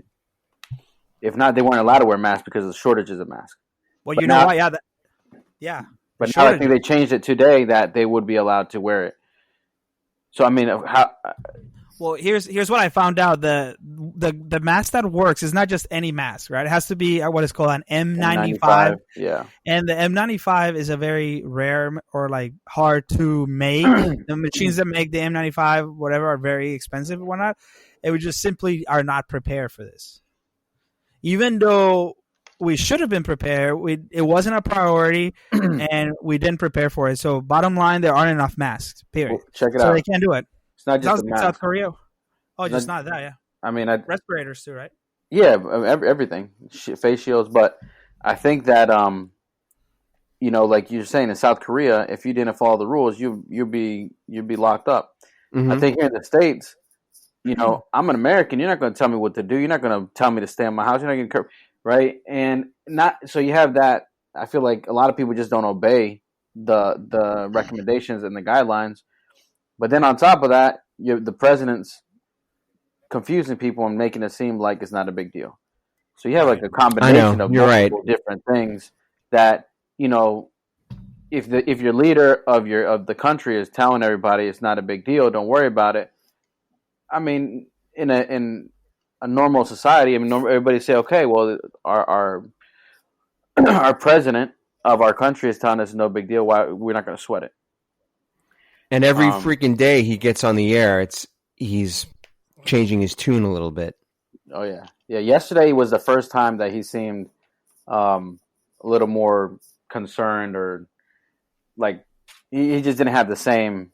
If not, they weren't allowed to wear masks because of the shortages of masks. well, But you know now- what? Yeah. But now I Shortage. think they changed it today that they would be allowed to wear it. So I mean, how? Well, here's what I found out. The mask that works is not just any mask, right? It has to be what is called an N95. Yeah. And the M95 is a very rare or like hard to make. The machines that make the M95, whatever, are very expensive and whatnot. It would just simply are not prepared for this. Even though we should have been prepared, it wasn't a priority, and we didn't prepare for it. So bottom line, there aren't enough masks. Period. Well, check it So out. they can't do it. It's not just Sounds the like South mask. Korea. Oh, It's just not- not that. Yeah, I mean, respirators too, right? yeah, everything, face shields. But I think that like you're saying in South Korea, if you didn't follow the rules, you'd be locked up. Mhm. I think here in the States, I'm an American. You're not going to tell me what to do. You're not going to tell me to stay in my house. You're not going to, right? And not so you have that. I feel like a lot of people just don't obey the recommendations and the guidelines. But then on top of that, the president's confusing people and making it seem like it's not a big deal. So you have like a combination of you're right. multiple different things that if your leader of the country is telling everybody it's not a big deal, don't worry about it. I mean, in a normal society, I mean, everybody say, okay, well, our president of our country is telling us no big deal. Why we're not going to sweat it? And every freaking day he gets on the air, he's changing his tune a little bit. Oh yeah, yeah. Yesterday was the first time that he seemed a little more concerned, or like he just didn't have the same,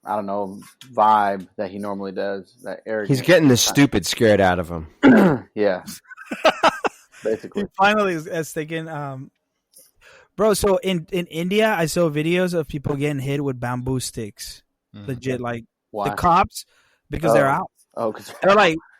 I don't know, vibe that he normally does. That arrogant. He's getting the stupid scared out of him. Yeah, basically. He finally is thinking, bro. So in India, I saw videos of people getting hit with bamboo sticks. Legit, like Why? the cops, because they're out. Oh, because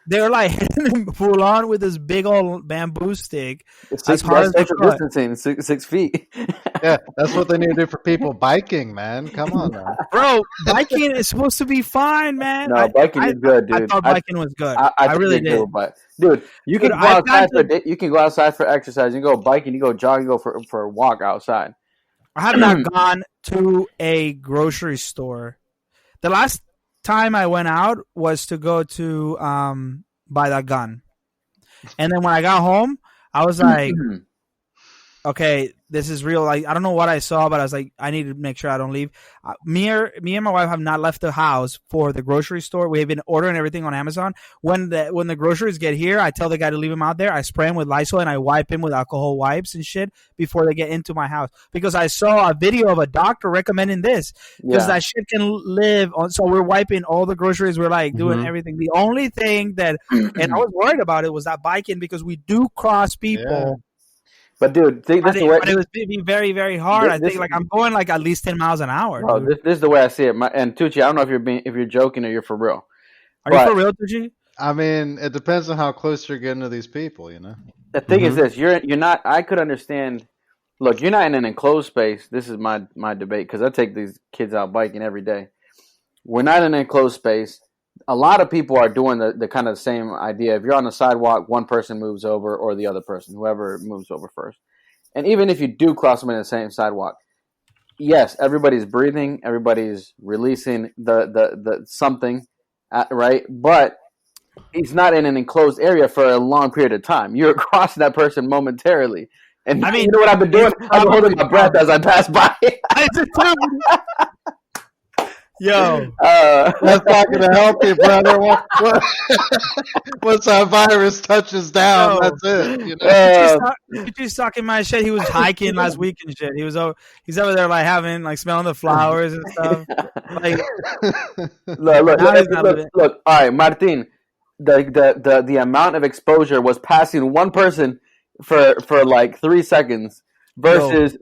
They're like hitting him full on with this big old bamboo stick. six hard as they social cut. distancing, 6 feet. Yeah, that's what they need to do for people biking, man. Come on now. Bro, biking is supposed to be fine, man. No, biking is good, I dude. thought biking was good. I I think really it's did. good, but dude, you Dude, can go I've gone outside for to. you can go outside for exercise. You go biking, you go jogging, you go for a walk outside. I have not gone to a grocery store. The last time I went out was to go to buy that gun, and then when I got home, I was like, okay, this is real. Like, I don't know what I saw, but I was like, I need to make sure I don't leave. Me and my wife have not left the house for the grocery store. We have been ordering everything on Amazon. When the groceries get here, I tell the guy to leave them out there. I spray him with Lysol and I wipe him with alcohol wipes and shit before they get into my house. Because I saw a video of a doctor recommending this because that shit can live on. So we're wiping all the groceries. We're like doing everything. The only thing that, and I was worried about it, was that biking because we do cross people. Yeah. But dude, But it was being very, very hard. I think I'm going like at least 10 miles an hour. Bro, this is the way I see it. And Tucci, I don't know if you're joking or you're for real. Are you for real, Tucci? I mean, it depends on how close you're getting to these people, you know. The thing is this: you're not. I could understand. Look, you're not in an enclosed space. This is my debate because I take these kids out biking every day. We're not in an enclosed space. A lot of people are doing the kind of same idea. If you're on the sidewalk, one person moves over or the other person, whoever moves over first. And even if you do cross them in the same sidewalk, yes, everybody's breathing, everybody's releasing the something, right? But it's not in an enclosed area for a long period of time. You're crossing that person momentarily. And I mean, you know what I've been doing? I've been holding my breath as I pass by. Yo, that's not going to help you, brother. Once that virus touches down, that's it. You know? He's talking my shit. He was hiking last week and shit. He's over there like smelling the flowers and stuff. Like, look. All right, Martin. The amount of exposure was passing one person for like 3 seconds versus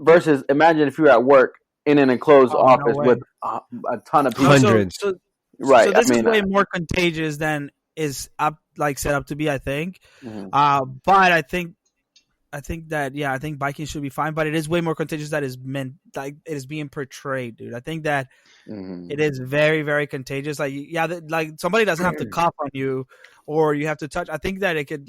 imagine if you were at work in an enclosed office with a ton of people. Hundreds. Right. So this is way more contagious than is set up to be, I think. Mm-hmm. But I think that biking should be fine, but it is way more contagious than is meant, like it is being portrayed, dude. I think that it is very, very contagious. Like, like somebody doesn't have to cough on you or you have to touch. I think that it could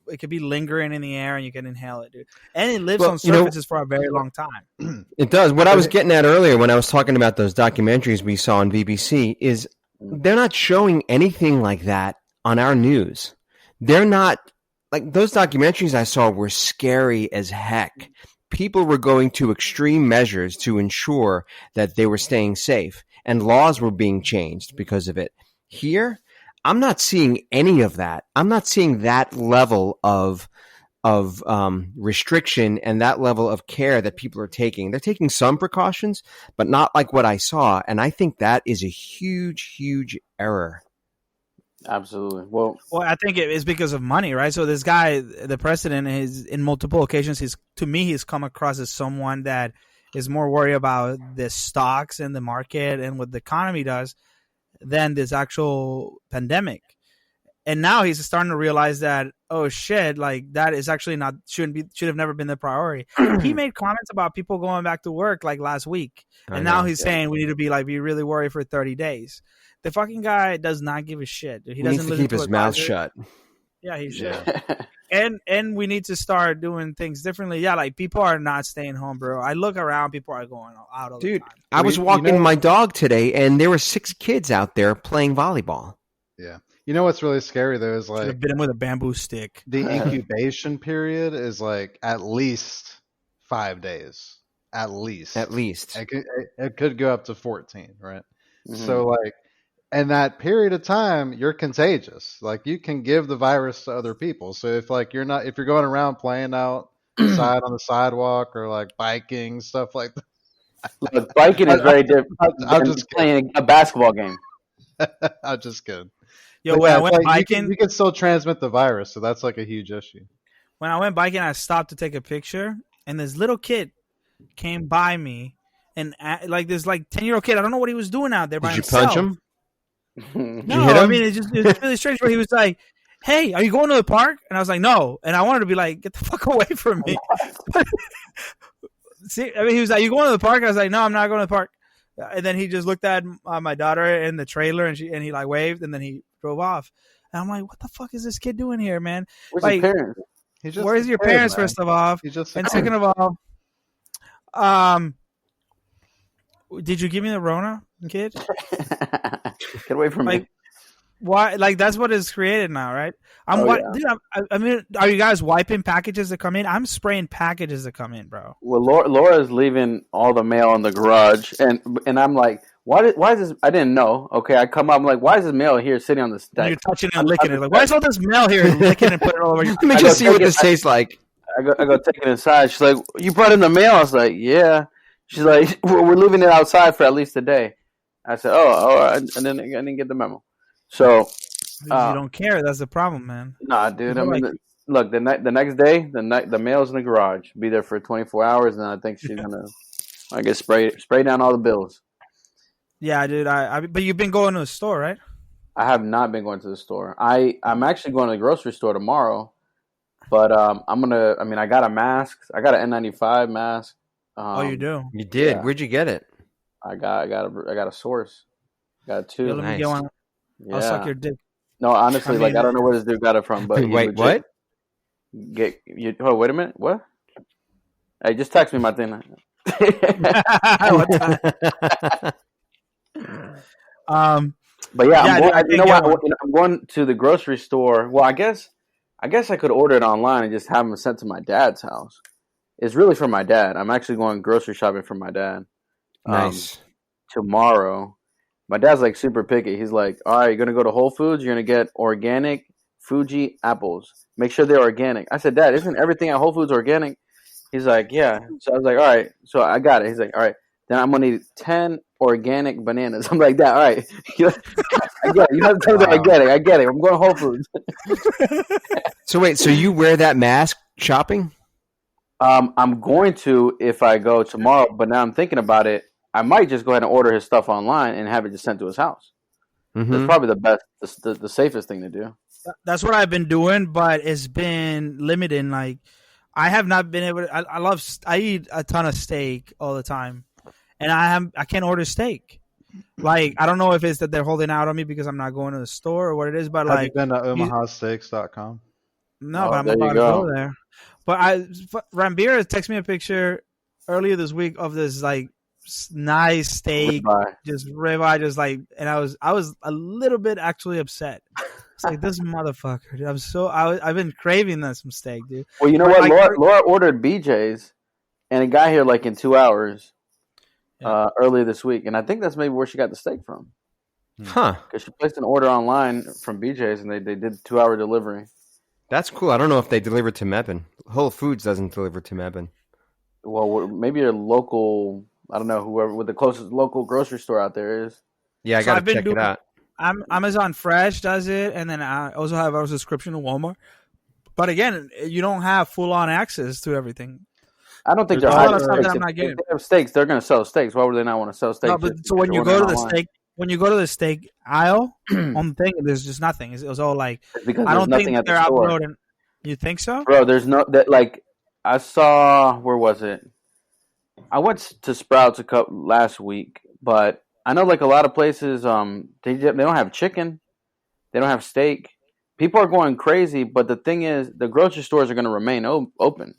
it could be lingering in the air and you can inhale it, dude. And it lives on surfaces for a very long time. It does. What I was getting at earlier when I was talking about those documentaries we saw on BBC is they're not showing anything like that on our news. They're not, like, those documentaries I saw were scary as heck. People were going to extreme measures to ensure that they were staying safe, and laws were being changed because of it. Here, I'm not seeing any of that. I'm not seeing that level of restriction and that level of care that people are taking. They're taking some precautions, but not like what I saw. And I think that is a huge, huge error. Absolutely. Well, I think it is because of money, right? So this guy, the president, is in multiple occasions. He's come across as someone that is more worried about the stocks and the market and what the economy does than this actual pandemic. And now he's starting to realize that, oh shit, like that is actually should have never been the priority. He made comments about people going back to work like last week. And now he's saying we need to be really worried for 30 days. The fucking guy does not give a shit. He doesn't needs to keep his mouth shut. Yeah, he should. And we need to start doing things differently. Yeah, like people are not staying home, bro. I look around, people are going out all the time. I was walking my dog today, and there were 6 kids out there playing volleyball. Yeah. You know what's really scary though is like bit him with a bamboo stick. The incubation period is like at least 5 days. At least. It could go up to 14, right? Mm-hmm. So like, in that period of time, you're contagious. Like you can give the virus to other people. So if you're going around playing outside on the sidewalk or like biking, stuff like that. Look, biking is very different than just playing a basketball game. I'm just kidding. Yo, when I went biking, you can still transmit the virus, so that's like a huge issue. When I went biking, I stopped to take a picture, and this little kid came by me, and like this 10-year-old kid, I don't know what he was doing out there by himself. Did you punch him? No, I mean it's really strange. Where he was like, "Hey, are you going to the park?" And I was like, "No," and I wanted to be like, "Get the fuck away from me." See, I mean, he was like, "You going to the park?" I was like, "No, I'm not going to the park." And then he just looked at my daughter in the trailer, and he like waved, and then he drove off. And I'm like, "What the fuck is this kid doing here, man? Where's Like, your parents? where's your parents? Man. First of all, He's just and second of all, did you give me the Rona, kid? Get away from me. Why? Like that's what is created now, right? Dude. I mean, are you guys wiping packages that come in? I'm spraying packages that come in, bro. Well, Laura's leaving all the mail in the garage, and I'm like, why is this? I didn't know. Okay, I come up, I'm like, why is this mail here sitting on the deck? You're touching it and licking it. Like, why is all this mail here? And licking and putting it all over you. Let me just see what this tastes like. I go take it inside. She's like, you brought in the mail? I was like, yeah. She's like, we're leaving it outside for at least a day. I said, and then I didn't get the memo. So you don't care. That's the problem, man. Nah, dude. I mean, look, the next day, the mail's in the garage. Be there for 24 hours, and I think she's gonna, I guess, spray down all the bills. Yeah, dude. But you've been going to the store, right? I have not been going to the store. I'm actually going to the grocery store tomorrow, but I'm gonna. I mean, I got a mask. I got an N95 mask. You do? You did. Yeah. Where'd you get it? I got a source. Got two. Yo, let me get one. Yeah. I'll suck your dick. No, honestly, I don't know where this dude got it from, but Wait, what? Oh, wait a minute. What? Hey, just text me my thing. But yeah, I'm going to the grocery store. Well, I guess I could order it online and just have them sent to my dad's house. It's really for my dad. I'm actually going grocery shopping for my dad. Nice. Tomorrow. My dad's like super picky. He's like, all right, you're going to go to Whole Foods. You're going to get organic Fuji apples. Make sure they're organic. I said, Dad, isn't everything at Whole Foods organic? He's like, yeah. So I was like, all right. So I got it. He's like, all right. Then I'm going to need 10 organic bananas. I'm like, that. All right. I get it. You have to tell me that I get it. I'm going to Whole Foods. So wait, so you wear that mask shopping? I'm going to if I go tomorrow, but now I'm thinking about it. I might just go ahead and order his stuff online and have it just sent to his house. Mm-hmm. That's probably the best, the safest thing to do. That's what I've been doing, but it's been limiting. Like, I have not been able to. I eat a ton of steak all the time, and I can't order steak. Like, I don't know if it's that they're holding out on me because I'm not going to the store or what it is, but have like, you been to omahasteaks.com? No, but I'm about to go there. But Rambira texted me a picture earlier this week of this like nice steak, just ribeye, just like, and I was a little bit actually upset. It's like, this motherfucker, dude. I've been craving some steak, dude. Well, you know what? Laura ordered BJ's, and it got here like in 2 hours earlier this week, and I think that's maybe where she got the steak from. Huh? Because she placed an order online from BJ's, and they did 2-hour delivery. That's cool. I don't know if they deliver to Mebane. Whole Foods doesn't deliver to Mebane. Well, maybe your local, I don't know, whoever with the closest local grocery store out there is. Yeah, I got to check it out. Amazon Fresh does it, and then I also have a subscription to Walmart. But again, you don't have full-on access to everything. I don't think there's a lot of steaks. stuff that I'm not getting. If they have steaks, they're going to sell steaks. Why would they not want to sell steaks? No, but so when you go to the steak aisle on the thing, there's just nothing. It was all like, I don't think that they're uploading. You think so, bro? There's no that like I saw. Where was it? I went to Sprouts last week, but I know like a lot of places, they don't have chicken, they don't have steak. People are going crazy, but the thing is, the grocery stores are going to remain open.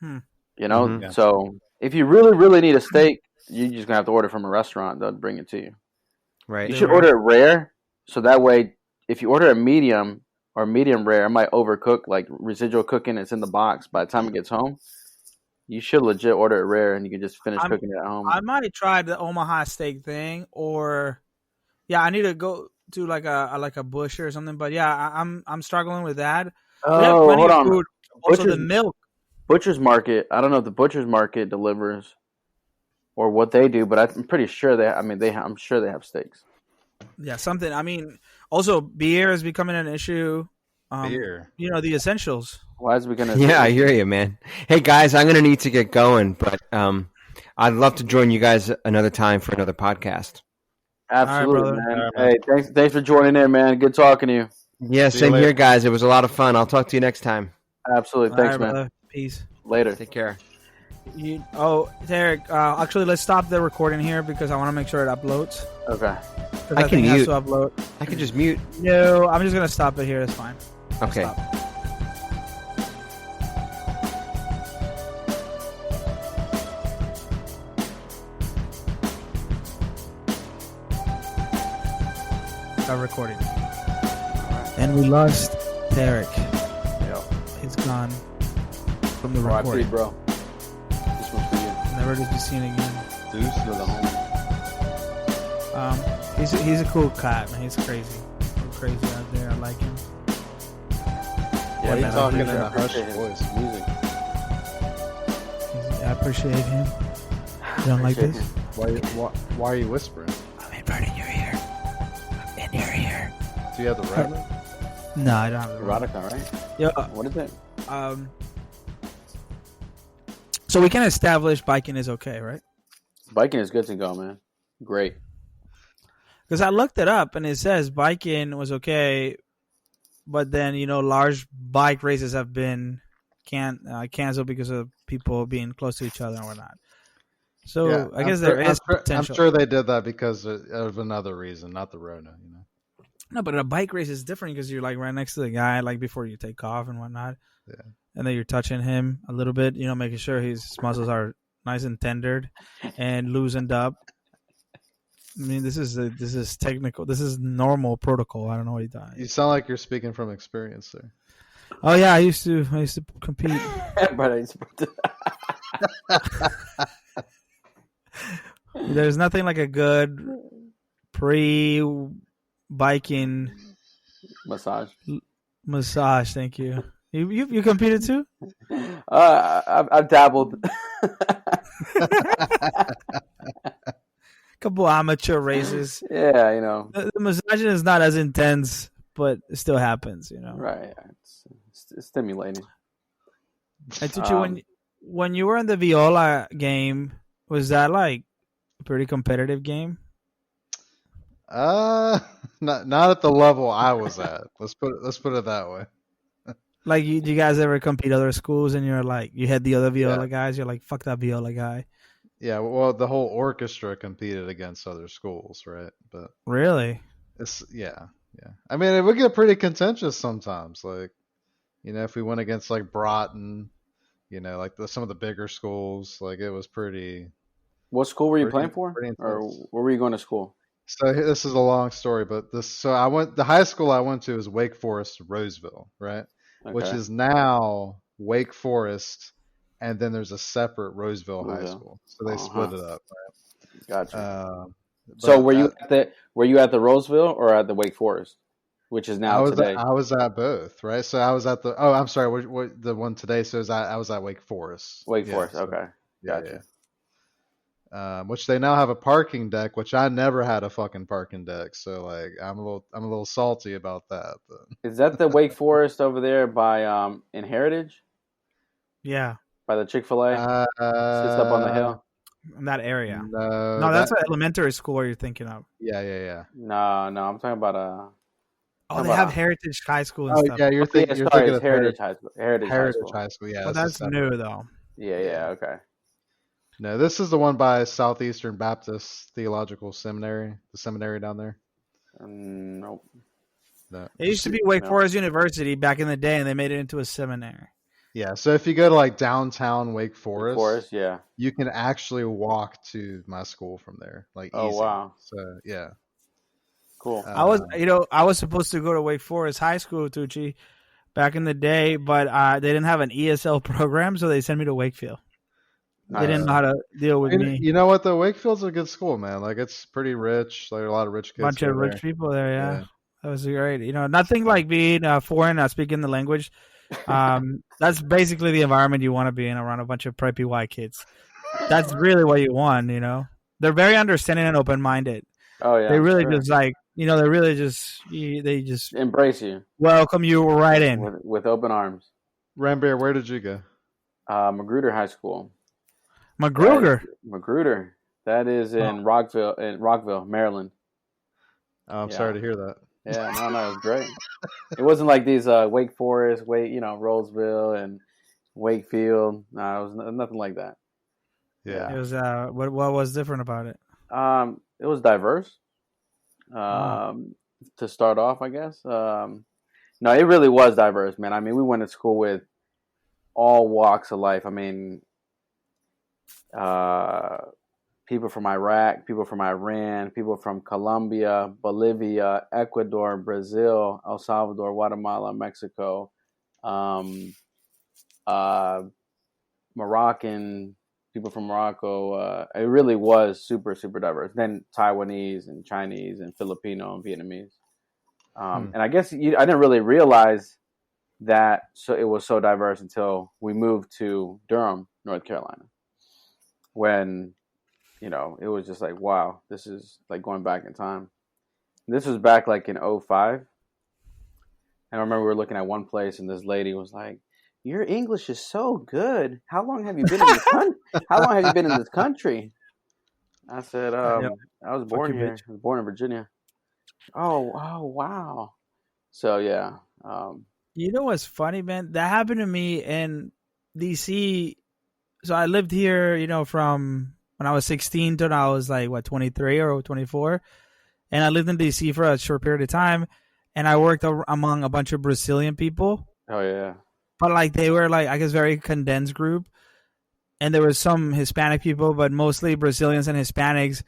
You know, Mm-hmm. Yeah. So if you really, really need a steak, you're just gonna have to order from a restaurant. They'll bring it to you. Right. You should order it rare, so that way, if you order a medium or medium rare, it might overcook, like residual cooking. It's in the box. By the time it gets home, you should legit order it rare, and you can just finish cooking it at home. I might try the Omaha steak thing, or I need to go to like a Bush or something. But yeah, I'm struggling with that. Oh, hold on. Food. Also, the milk. Butcher's Market. I don't know if the Butcher's Market delivers or what they do, but I'm pretty sure I'm sure they have steaks. Yeah, something. I mean, also beer is becoming an issue. Beer. You know, the essentials. Why is we gonna? Yeah, I hear you, man. Hey guys, I'm gonna need to get going, but I'd love to join you guys another time for another podcast. Absolutely, right, man. Hey, thanks for joining in, man. Good talking to you. Yeah, same here, guys. It was a lot of fun. I'll talk to you next time. Absolutely. Thanks, man. Brother. Peace. Later. Take care. Tarik, actually, let's stop the recording here because I want to make sure it uploads. Okay. Because I I can think it has mute. to upload. I can just mute. No, I'm just gonna stop it here. It's fine. Okay. Stop. Start recording. And we lost Tarik. Yeah. He's gone from the R.I.P. recording. bro. This one's for you. Never to be seen again. Deuce You're the homie. He's a cool cat, man. He's crazy. Crazy out there. I like him. Why are you man, talking in I a hushed appreciate his voice? Music. I appreciate him. You don't like Appreciate this? Why are you whispering? I'm inverting your ear. I'm in your ear. Do you have the right? No, I don't have the right. Erotica, right? Yeah. What is it? So we can establish biking is okay, right? Biking is good to go, man. Great. Because I looked it up and it says biking was okay, but then large bike races have been canceled because of people being close to each other and whatnot. So Yeah, I guess there is I'm potential. sure they did that because of another reason, not the Rona. No, but a bike race is different because you're like right next to the guy, like before you take off and whatnot. Yeah. And then you're touching him a little bit, making sure his muscles are nice and tendered and loosened up. I mean, this is technical. This is normal protocol. I don't know what he does. You sound like you're speaking from experience there. Oh yeah, I used to compete. But I There's nothing like a good pre-biking massage. massage. Thank you. You competed too? I've dabbled. Couple amateur races. Yeah, The massaging is not as intense, but it still happens. Right. It's stimulating. I teach you when you were in the viola game. Was that like a pretty competitive game? Not at the level I was at. Let's put it that way. Like, you guys ever compete other schools and you're like, you had the other viola guys, you're like, fuck that viola guy. Yeah, well, the whole orchestra competed against other schools, right? But Really? it's yeah. I mean, it would get pretty contentious sometimes. Like, if we went against like Broughton, like some of the bigger schools, like it was pretty. What school were you playing for? Pretty Or intense. where were you going to school? So this is a long story, but the high school I went to is Wake Forest Roseville, right? Okay. Which is now Wake Forest, and then there's a separate Roseville High School. So they split it up. Right? Gotcha. So were you at the Roseville or at the Wake Forest, which is now today? I was at both, right? So I was at the. Oh, I'm sorry. What the one today? So I was at Wake Forest. Wake Forest. So, Okay. Gotcha. Yeah. Which they now have a parking deck, which I never had a fucking parking deck. So like I'm a little salty about that. But. Is that the Wake Forest over there by in Heritage? Yeah. By the Chick-fil-A? Sits up on the hill. In that area. No, that's an elementary school you're thinking of. Yeah. No, I'm talking about they have Heritage High School and stuff. Yeah, you're thinking of Heritage High School. Heritage High School. Yeah, well, that's new though. Yeah. Okay. No, this is the one by Southeastern Baptist Theological Seminary, the seminary down there. Nope. No. It used to be Wake Forest University back in the day, and they made it into a seminary. Yeah, so if you go to like downtown Wake Forest, yeah, you can actually walk to my school from there. Like, oh easy. wow, so yeah, cool. I was supposed to go to Wake Forest High School, Tucci, back in the day, but they didn't have an ESL program, so they sent me to Wakefield. They didn't know how to deal with me. You know what though? Wakefield's a good school, man. Like it's pretty rich. Like a lot of rich kids. Bunch of rich people there. Yeah, that was great. Nothing like being foreign, speaking the language. That's basically the environment you want to be in, around a bunch of preppy white kids. That's really what you want. They're very understanding and open minded. Oh yeah, they really just like they really just they just embrace you, welcome you right in with open arms. Rambeer, where did you go? Magruder High School. Magruder. That is in Rockville, Maryland. Oh, I'm sorry to hear that. Yeah, no, it was great. It wasn't like these Wake Forest, Roseville and Wakefield. No, it was nothing like that. Yeah. It was what was different about it? It was diverse. Oh. To start off, I guess. No, it really was diverse, man. I mean, we went to school with all walks of life. I mean, uh, people from Iraq, people from Iran, people from Colombia, Bolivia, Ecuador, Brazil, El Salvador, Guatemala, Mexico, um, uh, Moroccan, people from Morocco. It really was super, super diverse. Then Taiwanese and Chinese and Filipino and Vietnamese. And I guess I didn't really realize that it was so diverse until we moved to Durham, North Carolina, when it was just like, wow, this is like going back in time. This was back like in '05. And I remember we were looking at one place, and this lady was like, "Your English is so good. How long have you been in this country? How long have you been in this country?" I said, Yeah. "I was Fuck born you, here. bitch. I was born in Virginia." Oh, wow. So yeah, You know what's funny, man? That happened to me in DC. So I lived here, from when I was 16 till I was like 23 or 24, and I lived in DC for a short period of time, and I worked among a bunch of Brazilian people, oh yeah, but like they were like I guess very condensed group, and there was some Hispanic people, but mostly Brazilians and Hispanics.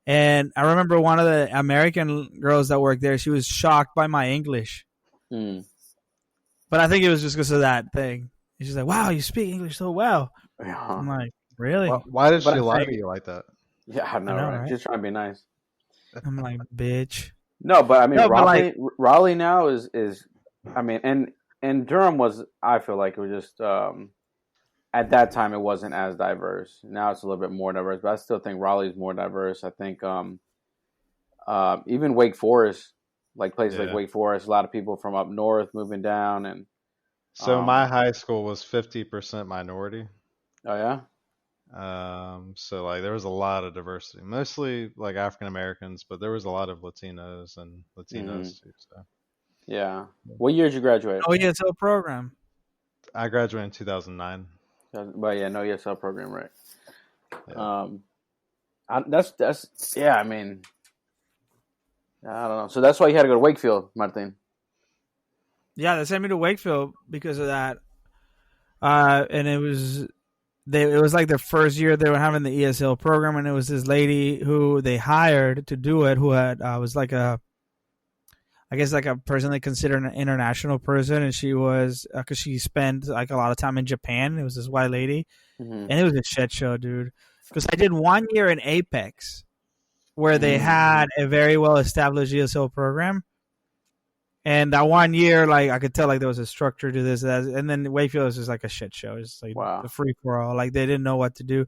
And I remember one of the American girls that worked there, she was shocked by my English. mm. But I think it was just because of that thing. She's like, "Wow, you speak English so well." Yeah. I'm like, "Really?" Well, Why did but she I lie to think, you like that? yeah, I I know, know, right? right? Just trying to be nice. I'm like, "Bitch." No, but I mean, No, but like, Raleigh now is, I mean, and Durham was. I feel like it was just at that time it wasn't as diverse. Now it's a little bit more diverse, but I still think Raleigh's more diverse. I think even Wake Forest, like places like Yeah. Wake Forest, a lot of people from up north moving down, and So my high school was 50% minority. oh yeah, So like there was a lot of diversity, mostly like African Americans, but there was a lot of Latinos and hmm Latinos too. So yeah. What year did you graduate? oh yeah, it's a program. I graduated in 2009. But yeah, no ESL program, right? Yeah. Um, that's yeah. I mean, I don't know. So that's why you had to go to Wakefield, Martin. Yeah, they sent me to Wakefield because of that. And it was like the first year they were having the ESL program, and it was this lady who they hired to do it, who had was like I guess like a person they consider an international person, and she was because she spent like a lot of time in Japan. It was this white lady, Mm-hmm. and it was a shit show, dude. Because I did 1 year in Apex, where they had a very well established ESL program. And that 1 year, like I could tell, like there was a structure to this, that, and then Wakefield was just like a shit show. It's like Wow. the free for all. Like they didn't know what to do.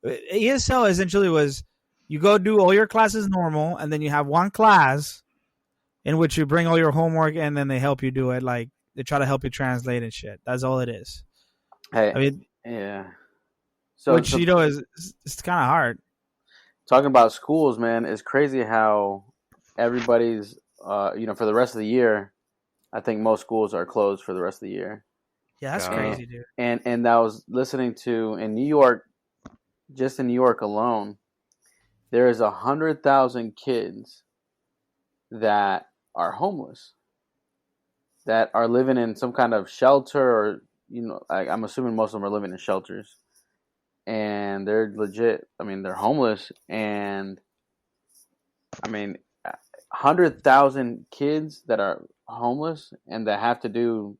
ESL essentially was you go do all your classes normal, and then you have one class in which you bring all your homework, and then they help you do it. Like they try to help you translate and shit. That's all it is. Hey, I mean, yeah. So, which is it's kind of hard. talking about schools, man, it's crazy how everybody's, for the rest of the year, I think most schools are closed for the rest of the year. Yeah, that's God. crazy, dude. And I was listening to in New York, just in New York alone, there is 100,000 kids that are homeless, that are living in some kind of shelter, or I'm assuming most of them are living in shelters, and they're legit. I mean, they're homeless, and I mean, 100,000 kids that are homeless and that have to do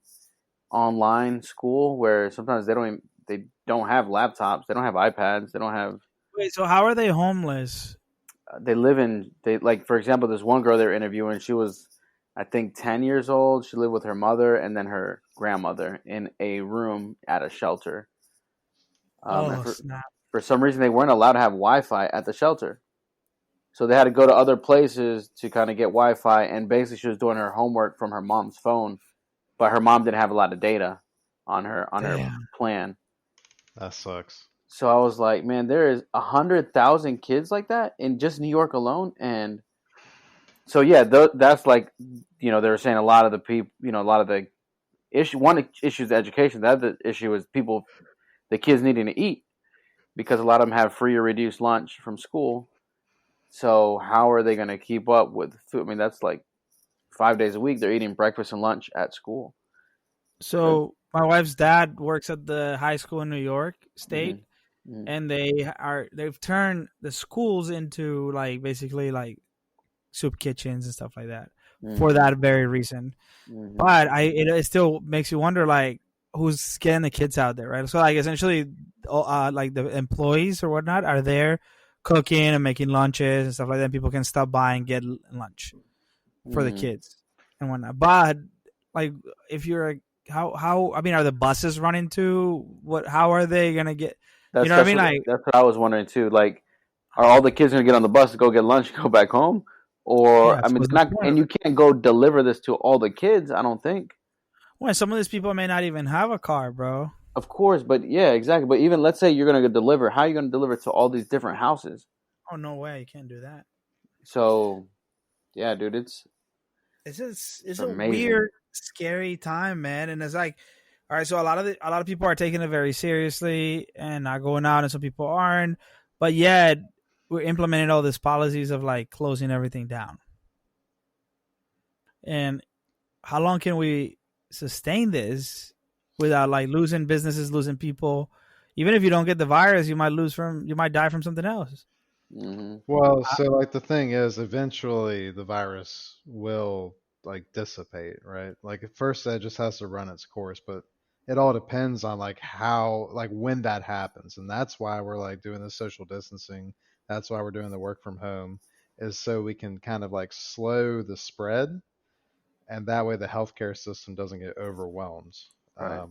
online school, where sometimes they don't have laptops, they don't have iPads, they don't have. Wait, so how are they homeless? They live in like, for example, this one girl they're interviewing. She was, I think, 10 years old. She lived with her mother and then her grandmother in a room at a shelter. Snap. For some reason, they weren't allowed to have Wi-Fi at the shelter, so they had to go to other places to kind of get Wi-Fi. And basically, she was doing her homework from her mom's phone, but her mom didn't have a lot of data on her Damn. plan. That sucks. So I was like, man, there is 100,000 kids like that in just New York alone. And so, yeah, that's like, they were saying a lot of the people, a lot of the issue. One issue is education. The other issue is the kids needing to eat. because a lot of them have free or reduced lunch from school. So how are they going to keep up with food? I mean, that's like 5 days a week. They're eating breakfast and lunch at school. So my wife's dad works at the high school in New York State, Mm-hmm. and they've turned the schools into like basically like soup kitchens and stuff like that for that very reason. Mm-hmm. But it still makes you wonder like who's getting the kids out there, right? So like essentially, like the employees or whatnot are there cooking and making lunches and stuff like that. And people can stop by and get lunch for the kids and whatnot. But like if you're how I mean, are the buses running too? How are they gonna get? You know what I mean? Like that's what I was wondering too. Like, are all the kids gonna get on the bus to go get lunch, and go back home? Or yeah, I mean, so it's not, and you can't go deliver this to all the kids. I don't think. well, some of these people may not even have a car, bro. Of course, but yeah, exactly. But even let's say you're gonna deliver, how are you gonna deliver to all these different houses? Oh no way, you can't do that. So, yeah, dude, it's a weird, scary time, man. And it's like, all right, so a lot of people are taking it very seriously and not going out, and some people aren't. But yet, we're implementing all these policies of like closing everything down. And how long can we sustain this without like losing businesses, losing people? Even if you don't get the virus, you might die from something else. Mm-hmm. Well, so like the thing is, eventually the virus will like dissipate, right? Like at first that just has to run its course, but it all depends on like how, like when that happens, and that's why we're like doing the social distancing. That's why we're doing the work from home, is so we can kind of like slow the spread, and that way the healthcare system doesn't get overwhelmed. Right.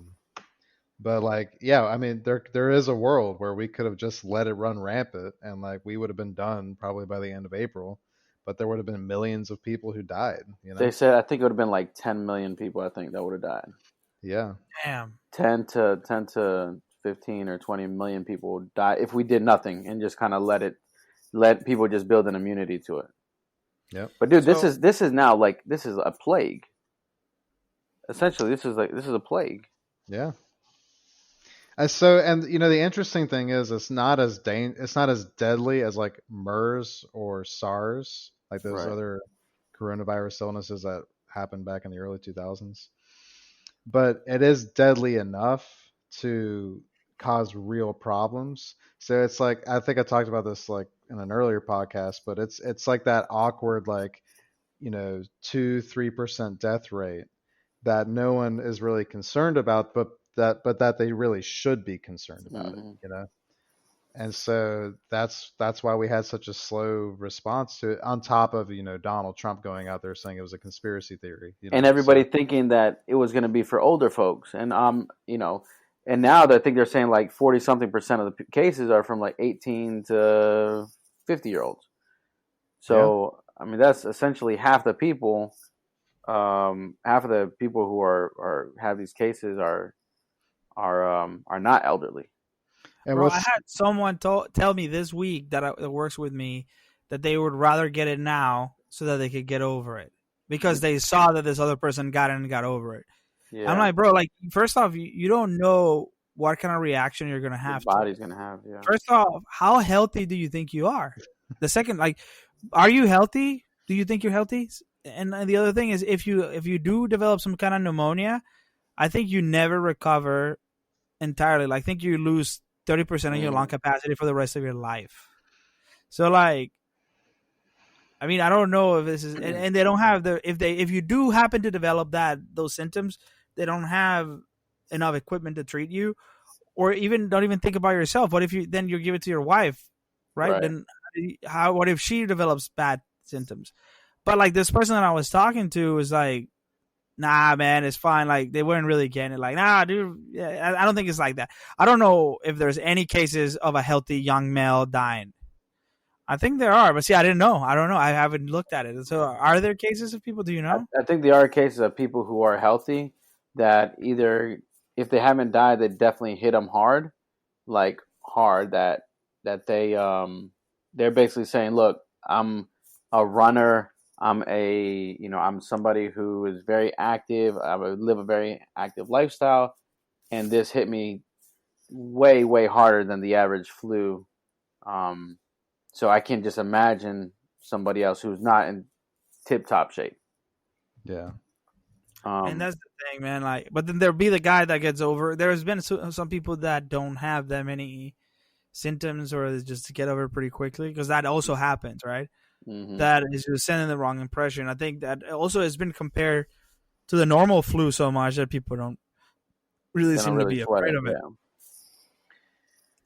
But like, yeah, I mean, there is a world where we could have just let it run rampant, and like we would have been done probably by the end of April, but there would have been millions of people who died. You know, They said I think it would have been like 10 million people. I think that would have died. yeah, Damn. 10 to 15 or 20 million people would die if we did nothing and just kind of let people just build an immunity to it. yep. But dude, this is now like this is a plague. Essentially, this is a plague. Yeah. So, and you know, the interesting thing is, it's not as deadly as like MERS or SARS, like those Right. other coronavirus illnesses that happened back in the early 2000s. But it is deadly enough to cause real problems. So it's like, I think I talked about this like in an earlier podcast, but it's like that awkward, like, you know, 2-3% death rate that no one is really concerned about, but that they really should be concerned about it, you know. And so that's why we had such a slow response to it, on top of, you know, Donald Trump going out there saying it was a conspiracy theory, you know? And everybody thinking that it was going to be for older folks, and you know, and now I think they're saying like 40-something% of the cases are from like 18 to 50-year-olds. So I mean, that's essentially half the people. Half of the people who are have these cases are not elderly. And Bro, I had someone tell me this week that works with me that they would rather get it now so that they could get over it, because they saw that this other person got it and got over it. Yeah. I'm like, bro, like, first off, you don't know what kind of reaction you're going to have. Your body's going to have, yeah. First off, how healthy do you think you are? The second, like, are you healthy? Do you think you're healthy? And the other thing is, if you do develop some kind of pneumonia, I think you never recover entirely. Like, I think you lose 30% of your lung capacity for the rest of your life. So, like, I mean, I don't know if this is, and they don't have if you do happen to develop those symptoms, they don't have enough equipment to treat you, or even don't even think about yourself. What if you give it to your wife, right? Then what if she develops bad symptoms? But like, this person that I was talking to was like, nah, man, it's fine. Like, they weren't really getting it. Like, nah, dude, yeah, I don't think it's like that. I don't know if there's any cases of a healthy young male dying. I think there are, but see, I didn't know. I don't know. I haven't looked at it. So, are there cases of people? Do you know? I think there are cases of people who are healthy that either, if they haven't died, they definitely hit them hard, like hard. That they're basically saying, look, I'm a runner. I'm somebody who is very active. I live a very active lifestyle, and this hit me way, way harder than the average flu. So I can just imagine somebody else who's not in tip-top shape. Yeah. And that's the thing, man. Like, but then there'll be the guy that gets over. There's been some people that don't have that many symptoms, or just get over it pretty quickly, because that also happens, right? Mm-hmm. That is just sending the wrong impression. I think that also has been compared to the normal flu so much that people don't really seem to be afraid of it. Yeah.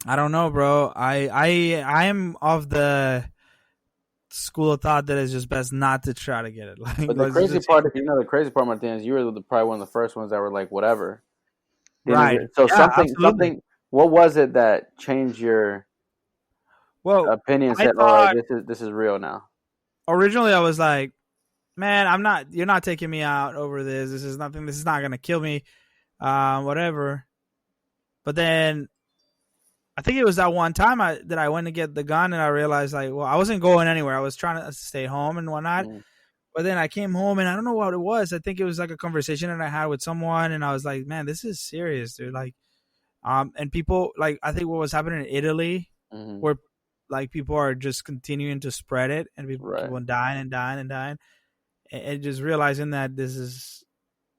I don't know, bro. I am of the school of thought that it's just best not to try to get it. Like, but the crazy part, the crazy part, Martin, is you were probably one of the first ones that were like, whatever. Right. So yeah, something. What was it that changed your opinion? Said, "Oh, this is real now." Originally, I was like, "Man, you're not taking me out over this. This is nothing. This is not gonna kill me, whatever." But then, I think it was that one time that I went to get the gun, and I realized, like, well, I wasn't going anywhere. I was trying to stay home and whatnot. Mm. But then I came home, and I don't know what it was. I think it was like a conversation that I had with someone, and I was like, "Man, this is serious, dude." Like, and people, like, I think what was happening in Italy, where like people are just continuing to spread it, and people dying and dying and dying, and just realizing that this is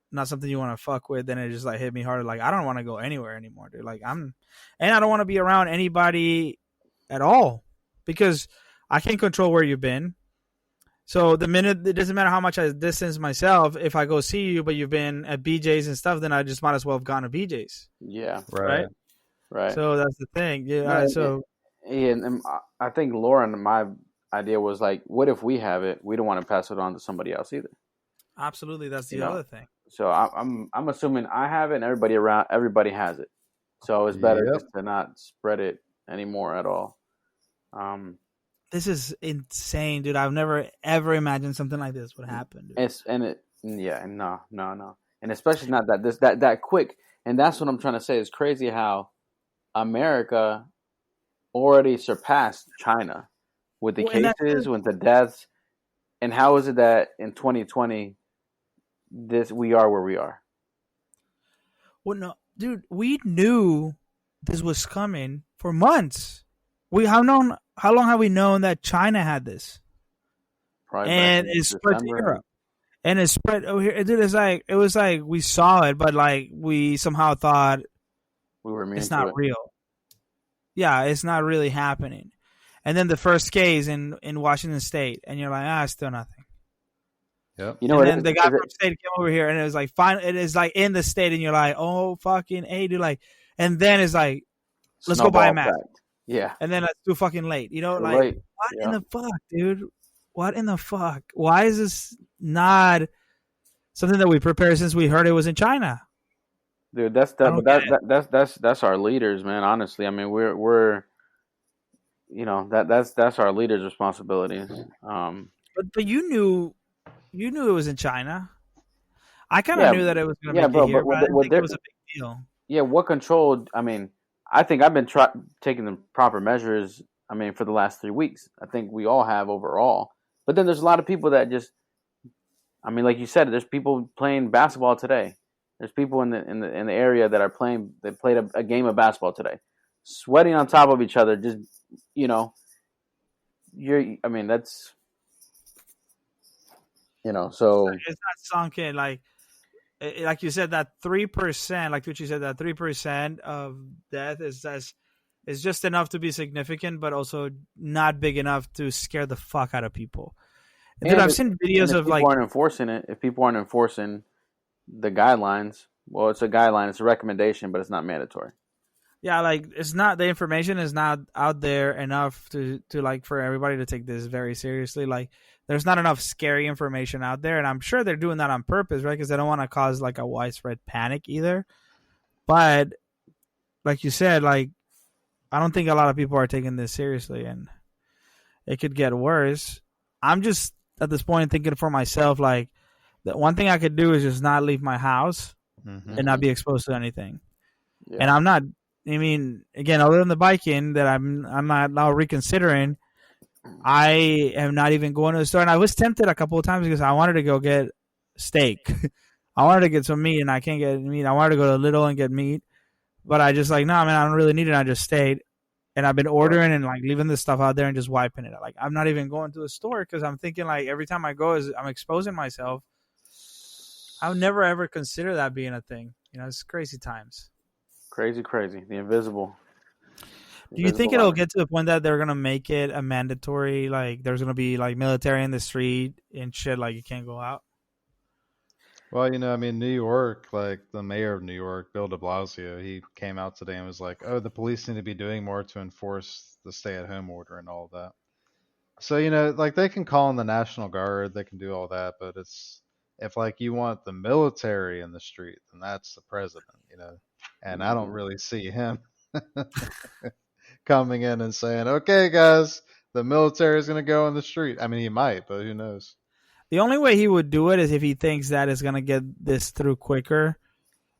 not something you want to fuck with. Then it just like hit me harder. Like, I don't want to go anywhere anymore, dude. Like, and I don't want to be around anybody at all, because I can't control where you've been. So the minute, it doesn't matter how much I distance myself, if I go see you, but you've been at BJ's and stuff, then I just might as well have gone to BJ's. Yeah. Right. So that's the thing. Yeah. And I think Lauren, my idea was like, what if we have it? We don't want to pass it on to somebody else either. Absolutely. That's the other thing. So I'm assuming I have it, and everybody has it. So it's better just to not spread it anymore at all. This is insane, dude. I've never ever imagined something like this would happen. No, and especially not that quick. And that's what I'm trying to say. It's crazy how America already surpassed China with the cases, with the deaths, and how is it that in 2020 we are where we are? Well, no, dude, we knew this was coming for months. How long have we known that China had this? Probably, and it spread to Europe. And it spread over here. It was like we saw it, but like we somehow thought it's not real. Yeah, it's not really happening. And then the first case in Washington State, and you're like, it's still nothing. Yep. And then the guy from state came over here, and it was like, fine. It is like in the state, and you're like, oh fucking A, dude, like, and then it's like, let's go buy a mask. Yeah. And then it's too fucking late. What in the fuck, dude? What in the fuck? Why is this not something that we prepared since we heard it was in China? Dude, that's our leaders, man. Honestly, I mean, we're that's our leaders' responsibilities. But you knew it was in China. I kind of knew that it was going to be here, but I didn't think it was a big deal. Yeah, what controlled? I mean, I think I've been taking the proper measures. I mean, for the last 3 weeks, I think we all have overall. But then there's a lot of people that just, I mean, like you said, there's people playing basketball today. There's people in the area that are playing. They played a game of basketball today, sweating on top of each other. Just I mean, that's so it's not sunk in. Like you said, that 3%, like what you said, that 3% of death is just enough to be significant, but also not big enough to scare the fuck out of people. And I've seen videos of like, if people aren't enforcing the guidelines, well, it's a guideline, it's a recommendation, but it's not mandatory. Yeah, like it's not, the information is not out there enough to like for everybody to take this very seriously. Like there's not enough scary information out there, and I'm sure they're doing that on purpose, right? Because they don't want to cause like a widespread panic either. But like you said, like I don't think a lot of people are taking this seriously, and it could get worse. I'm just at this point thinking for myself, like the one thing I could do is just not leave my house and not be exposed to anything. Yeah. And I'm not. I mean, again, other than the biking that I'm not now reconsidering, I am not even going to the store. And I was tempted a couple of times because I wanted to go get steak. I wanted to get some meat, and I can't get meat. I wanted to go to Lidl and get meat, but I just like, no, man, I don't really need it. I just stayed. And I've been ordering and like leaving this stuff out there and just wiping it. Like I'm not even going to the store because I'm thinking like every time I go is I'm exposing myself. I would never ever consider that being a thing. You know, it's crazy times. Crazy. The invisible. Do you think it'll get to the point that they're gonna make it a mandatory? Like there's gonna be like military in the street and shit. Like you can't go out. Well, I mean, New York, like the mayor of New York, Bill de Blasio, he came out today and was like, oh, the police need to be doing more to enforce the stay-at-home order and all of that. So, like they can call in the National Guard, they can do all that, but if like you want the military in the street, then that's the president, and I don't really see him coming in and saying, okay, guys, the military is going to go in the street. I mean, he might, but who knows? The only way he would do it is if he thinks that is going to get this through quicker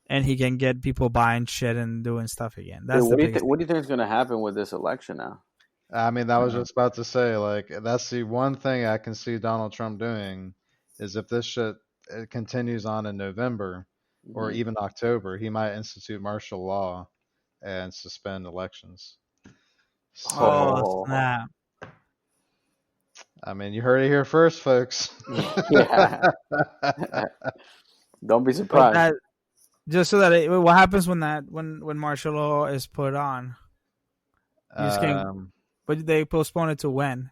and he can get people buying shit and doing stuff again. That's Dude, what do you think is going to happen with this election now? I mean, that was just about to say, like, that's the one thing I can see Donald Trump doing is if this shit continues on in November or even October, he might institute martial law and suspend elections. So, Oh, snap. I mean, you heard it here first, folks. Yeah. Don't be surprised. Just so that what happens when martial law is put on? You just can't, but they postpone it to when?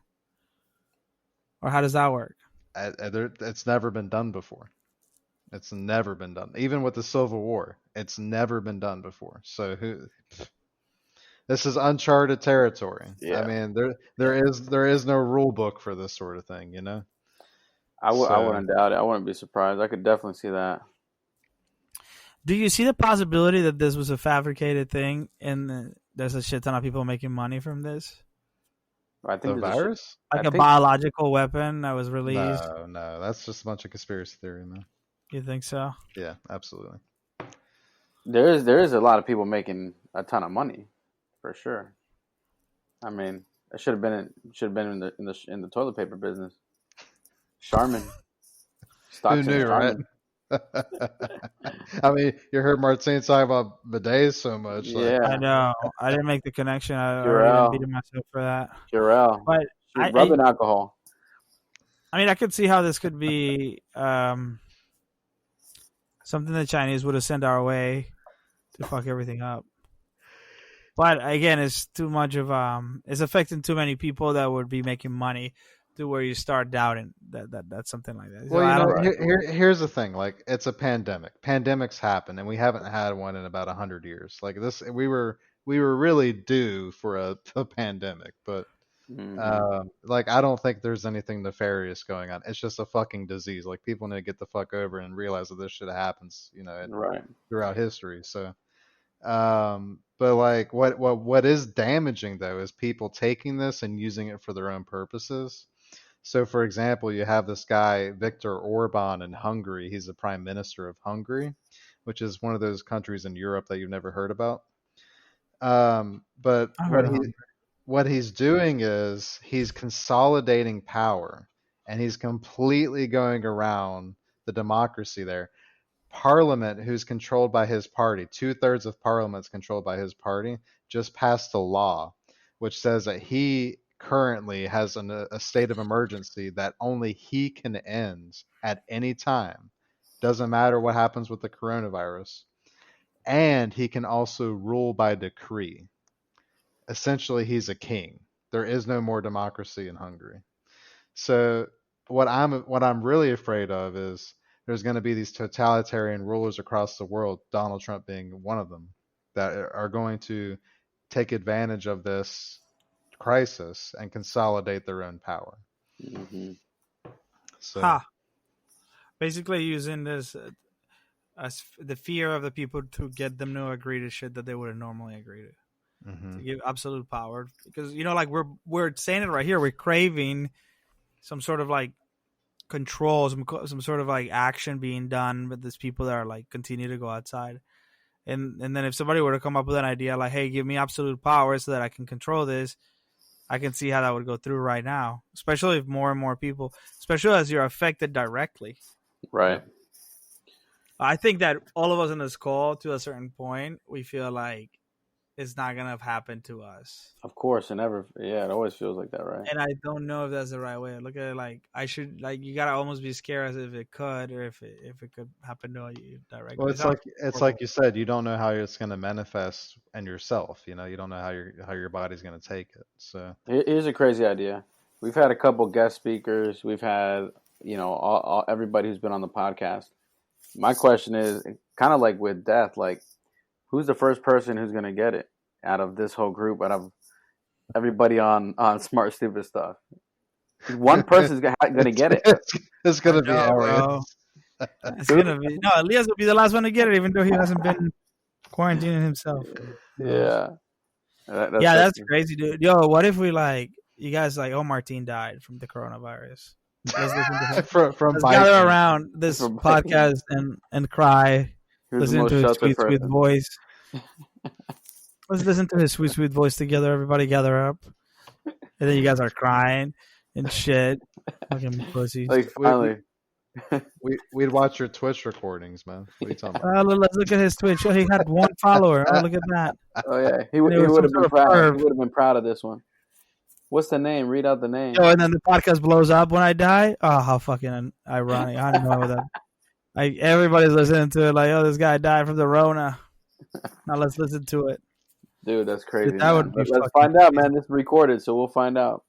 Or how does that work? It's never been done before. It's never been done. Even with the Civil War, it's never been done before. So this is uncharted territory. Yeah. I mean, there is no rule book for this sort of thing, I wouldn't doubt it. I wouldn't be surprised. I could definitely see that. Do you see the possibility that this was a fabricated thing and there's a shit ton of people making money from this? I think the virus? Like biological weapon that was released? No. That's just a bunch of conspiracy theory, man. You think so? Yeah, absolutely. There is a lot of people making a ton of money. For sure. I mean, it should have been in the toilet paper business. Charmin. Who knew, right? I mean, you heard Martine talk about bidets so much. Yeah, I know. I didn't make the connection. I already beat myself for that. Purell. But rubbing alcohol. I mean, I could see how this could be something the Chinese would have sent our way to fuck everything up. But again, it's too much of it's affecting too many people that would be making money to where you start doubting that's something like that. Well, here's the thing: like, it's a pandemic. Pandemics happen, and we haven't had one in about 100 years. Like this, we were really due for a pandemic, but like I don't think there's anything nefarious going on. It's just a fucking disease. Like people need to get the fuck over and realize that this shit happens, throughout history. So. But like what is damaging though is people taking this and using it for their own purposes. So for example, you have this guy Viktor Orban in Hungary. He's the prime minister of Hungary, which is one of those countries in Europe that you've never heard about. But what he's doing is he's consolidating power, and he's completely going around the democracy there. Parliament, who's controlled by his party, 2/3 of Parliament's controlled by his party, just passed a law which says that he currently has a state of emergency that only he can end at any time. Doesn't matter what happens with the coronavirus. And he can also rule by decree. Essentially, he's a king. There is no more democracy in Hungary. So what I'm really afraid of is there's going to be these totalitarian rulers across the world, Donald Trump being one of them, that are going to take advantage of this crisis and consolidate their own power. Mm-hmm. So, basically using this as the fear of the people to get them to agree to shit that they wouldn't normally agree to. To give absolute power, because like we're saying it right here, we're craving some sort of like control, some sort of like action being done with these people that are like continue to go outside, and then if somebody were to come up with an idea like, hey, give me absolute power so that I can control this, I can see how that would go through right now, especially if more and more people, especially as you're affected directly. Right. I think that all of us in this call, to a certain point, we feel like it's not gonna happen to us. Of course, it never. Yeah, it always feels like that, right? And I don't know if that's the right way to look at it. Like I should, like you gotta almost be scared as if it could, or if it could happen to you directly. Well, It sounds it's horrible. like you said, you don't know how it's going to manifest in yourself. You know, you don't know how your body's going to take it. So Here's a crazy idea. We've had a couple guest speakers. We've had, everybody who's been on the podcast. My question is kind of like with death, like who's the first person who's going to get it out of this whole group, out of everybody on Smart Stupid Stuff? One person's going to get it. it's going to be No, Elliot. bro. It's gonna be Elias will be the last one to get it, even though he hasn't been quarantining himself. Yeah. That's crazy, dude. Yo, what if we you guys Martin died from the coronavirus? Let's listen to him. from Let's biking. gather around this From biking. podcast and cry. Who's the Listen most to his sheltered sweet, sweet person? voice. Let's listen to his sweet, sweet voice together. Everybody gather up. And then you guys are crying and shit. Fucking pussies. Like finally. We'd watch your Twitch recordings, man. What are you talking about? Let's look at his Twitch. Oh, he had one follower. Oh, look at that. Oh yeah, he was would some have sort been of proud. perv. He would have been proud of this one. What's the name? Read out the name. Yo, and then the podcast blows up when I die. Oh, how fucking ironic. I don't know that. Like everybody's listening to it. Like, oh, this guy died from the Rona. Now let's listen to it. Dude, that's crazy. Dude, that would be Let's fucking find out, crazy. man. This is recorded, so we'll find out.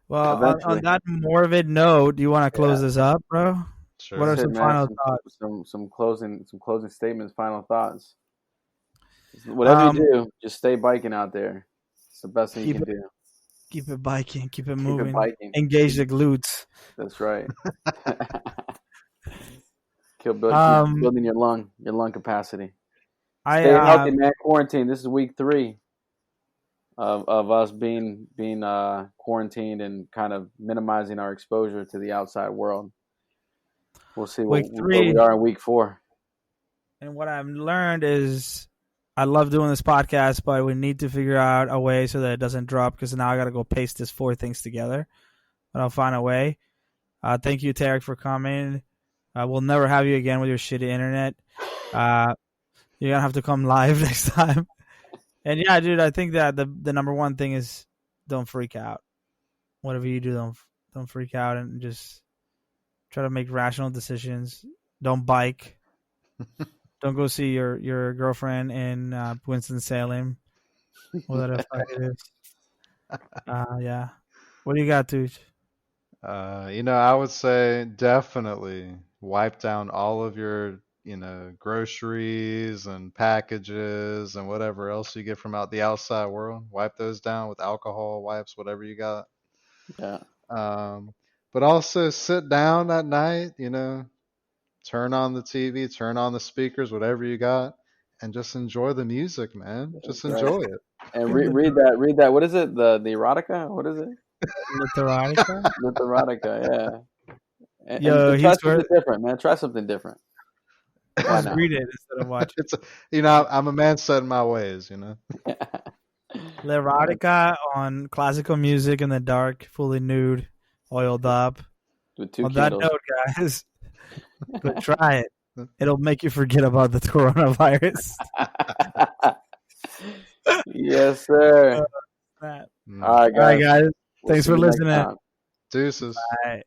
Well, Eventually. on that morbid note, do you want to close this up, bro? Sure. What are That's it, some man. final thoughts? Some closing statements, final thoughts. Whatever you do, just stay biking out there. It's the best thing you can do. Keep it biking. Keep it Keep moving. it biking. Engage the glutes. That's right. Keep Um, building your lung capacity. I Stay healthy, man. Quarantine. This is week 3 of us being quarantined and kind of minimizing our exposure to the outside world. We'll see where Week 3. we are in week 4. And what I've learned is I love doing this podcast, but we need to figure out a way so that it doesn't drop, because now I got to go paste these 4 things together. But I'll find a way. Thank you, Tarik, for coming. We'll never have you again with your shitty internet. You're going to have to come live next time. And yeah, dude, I think that the number one thing is don't freak out. Whatever you do, don't freak out, and just try to make rational decisions. Don't bike. Don't go see your girlfriend in Winston-Salem. Whatever the fuck it is. Yeah. What do you got, dude? I would say definitely wipe down all of your, groceries and packages and whatever else you get from out the outside world. Wipe those down with alcohol wipes, whatever you got. Yeah. But also sit down at night, turn on the TV, turn on the speakers, whatever you got, and just enjoy the music, man. Just enjoy it. And read that. What is it? The erotica? What is it? Literotica? Literotica, yeah. And try something different, man. Try something different. Just read it instead of watch it. I'm a man set in my ways, Literotica on classical music in the dark, fully nude, oiled up. With 2 On candles. that note, guys, go try it. It'll make you forget about the coronavirus. Yes, sir. All All right, guys. right, guys. We'll Thanks see for you next listening. time. Deuces. Bye.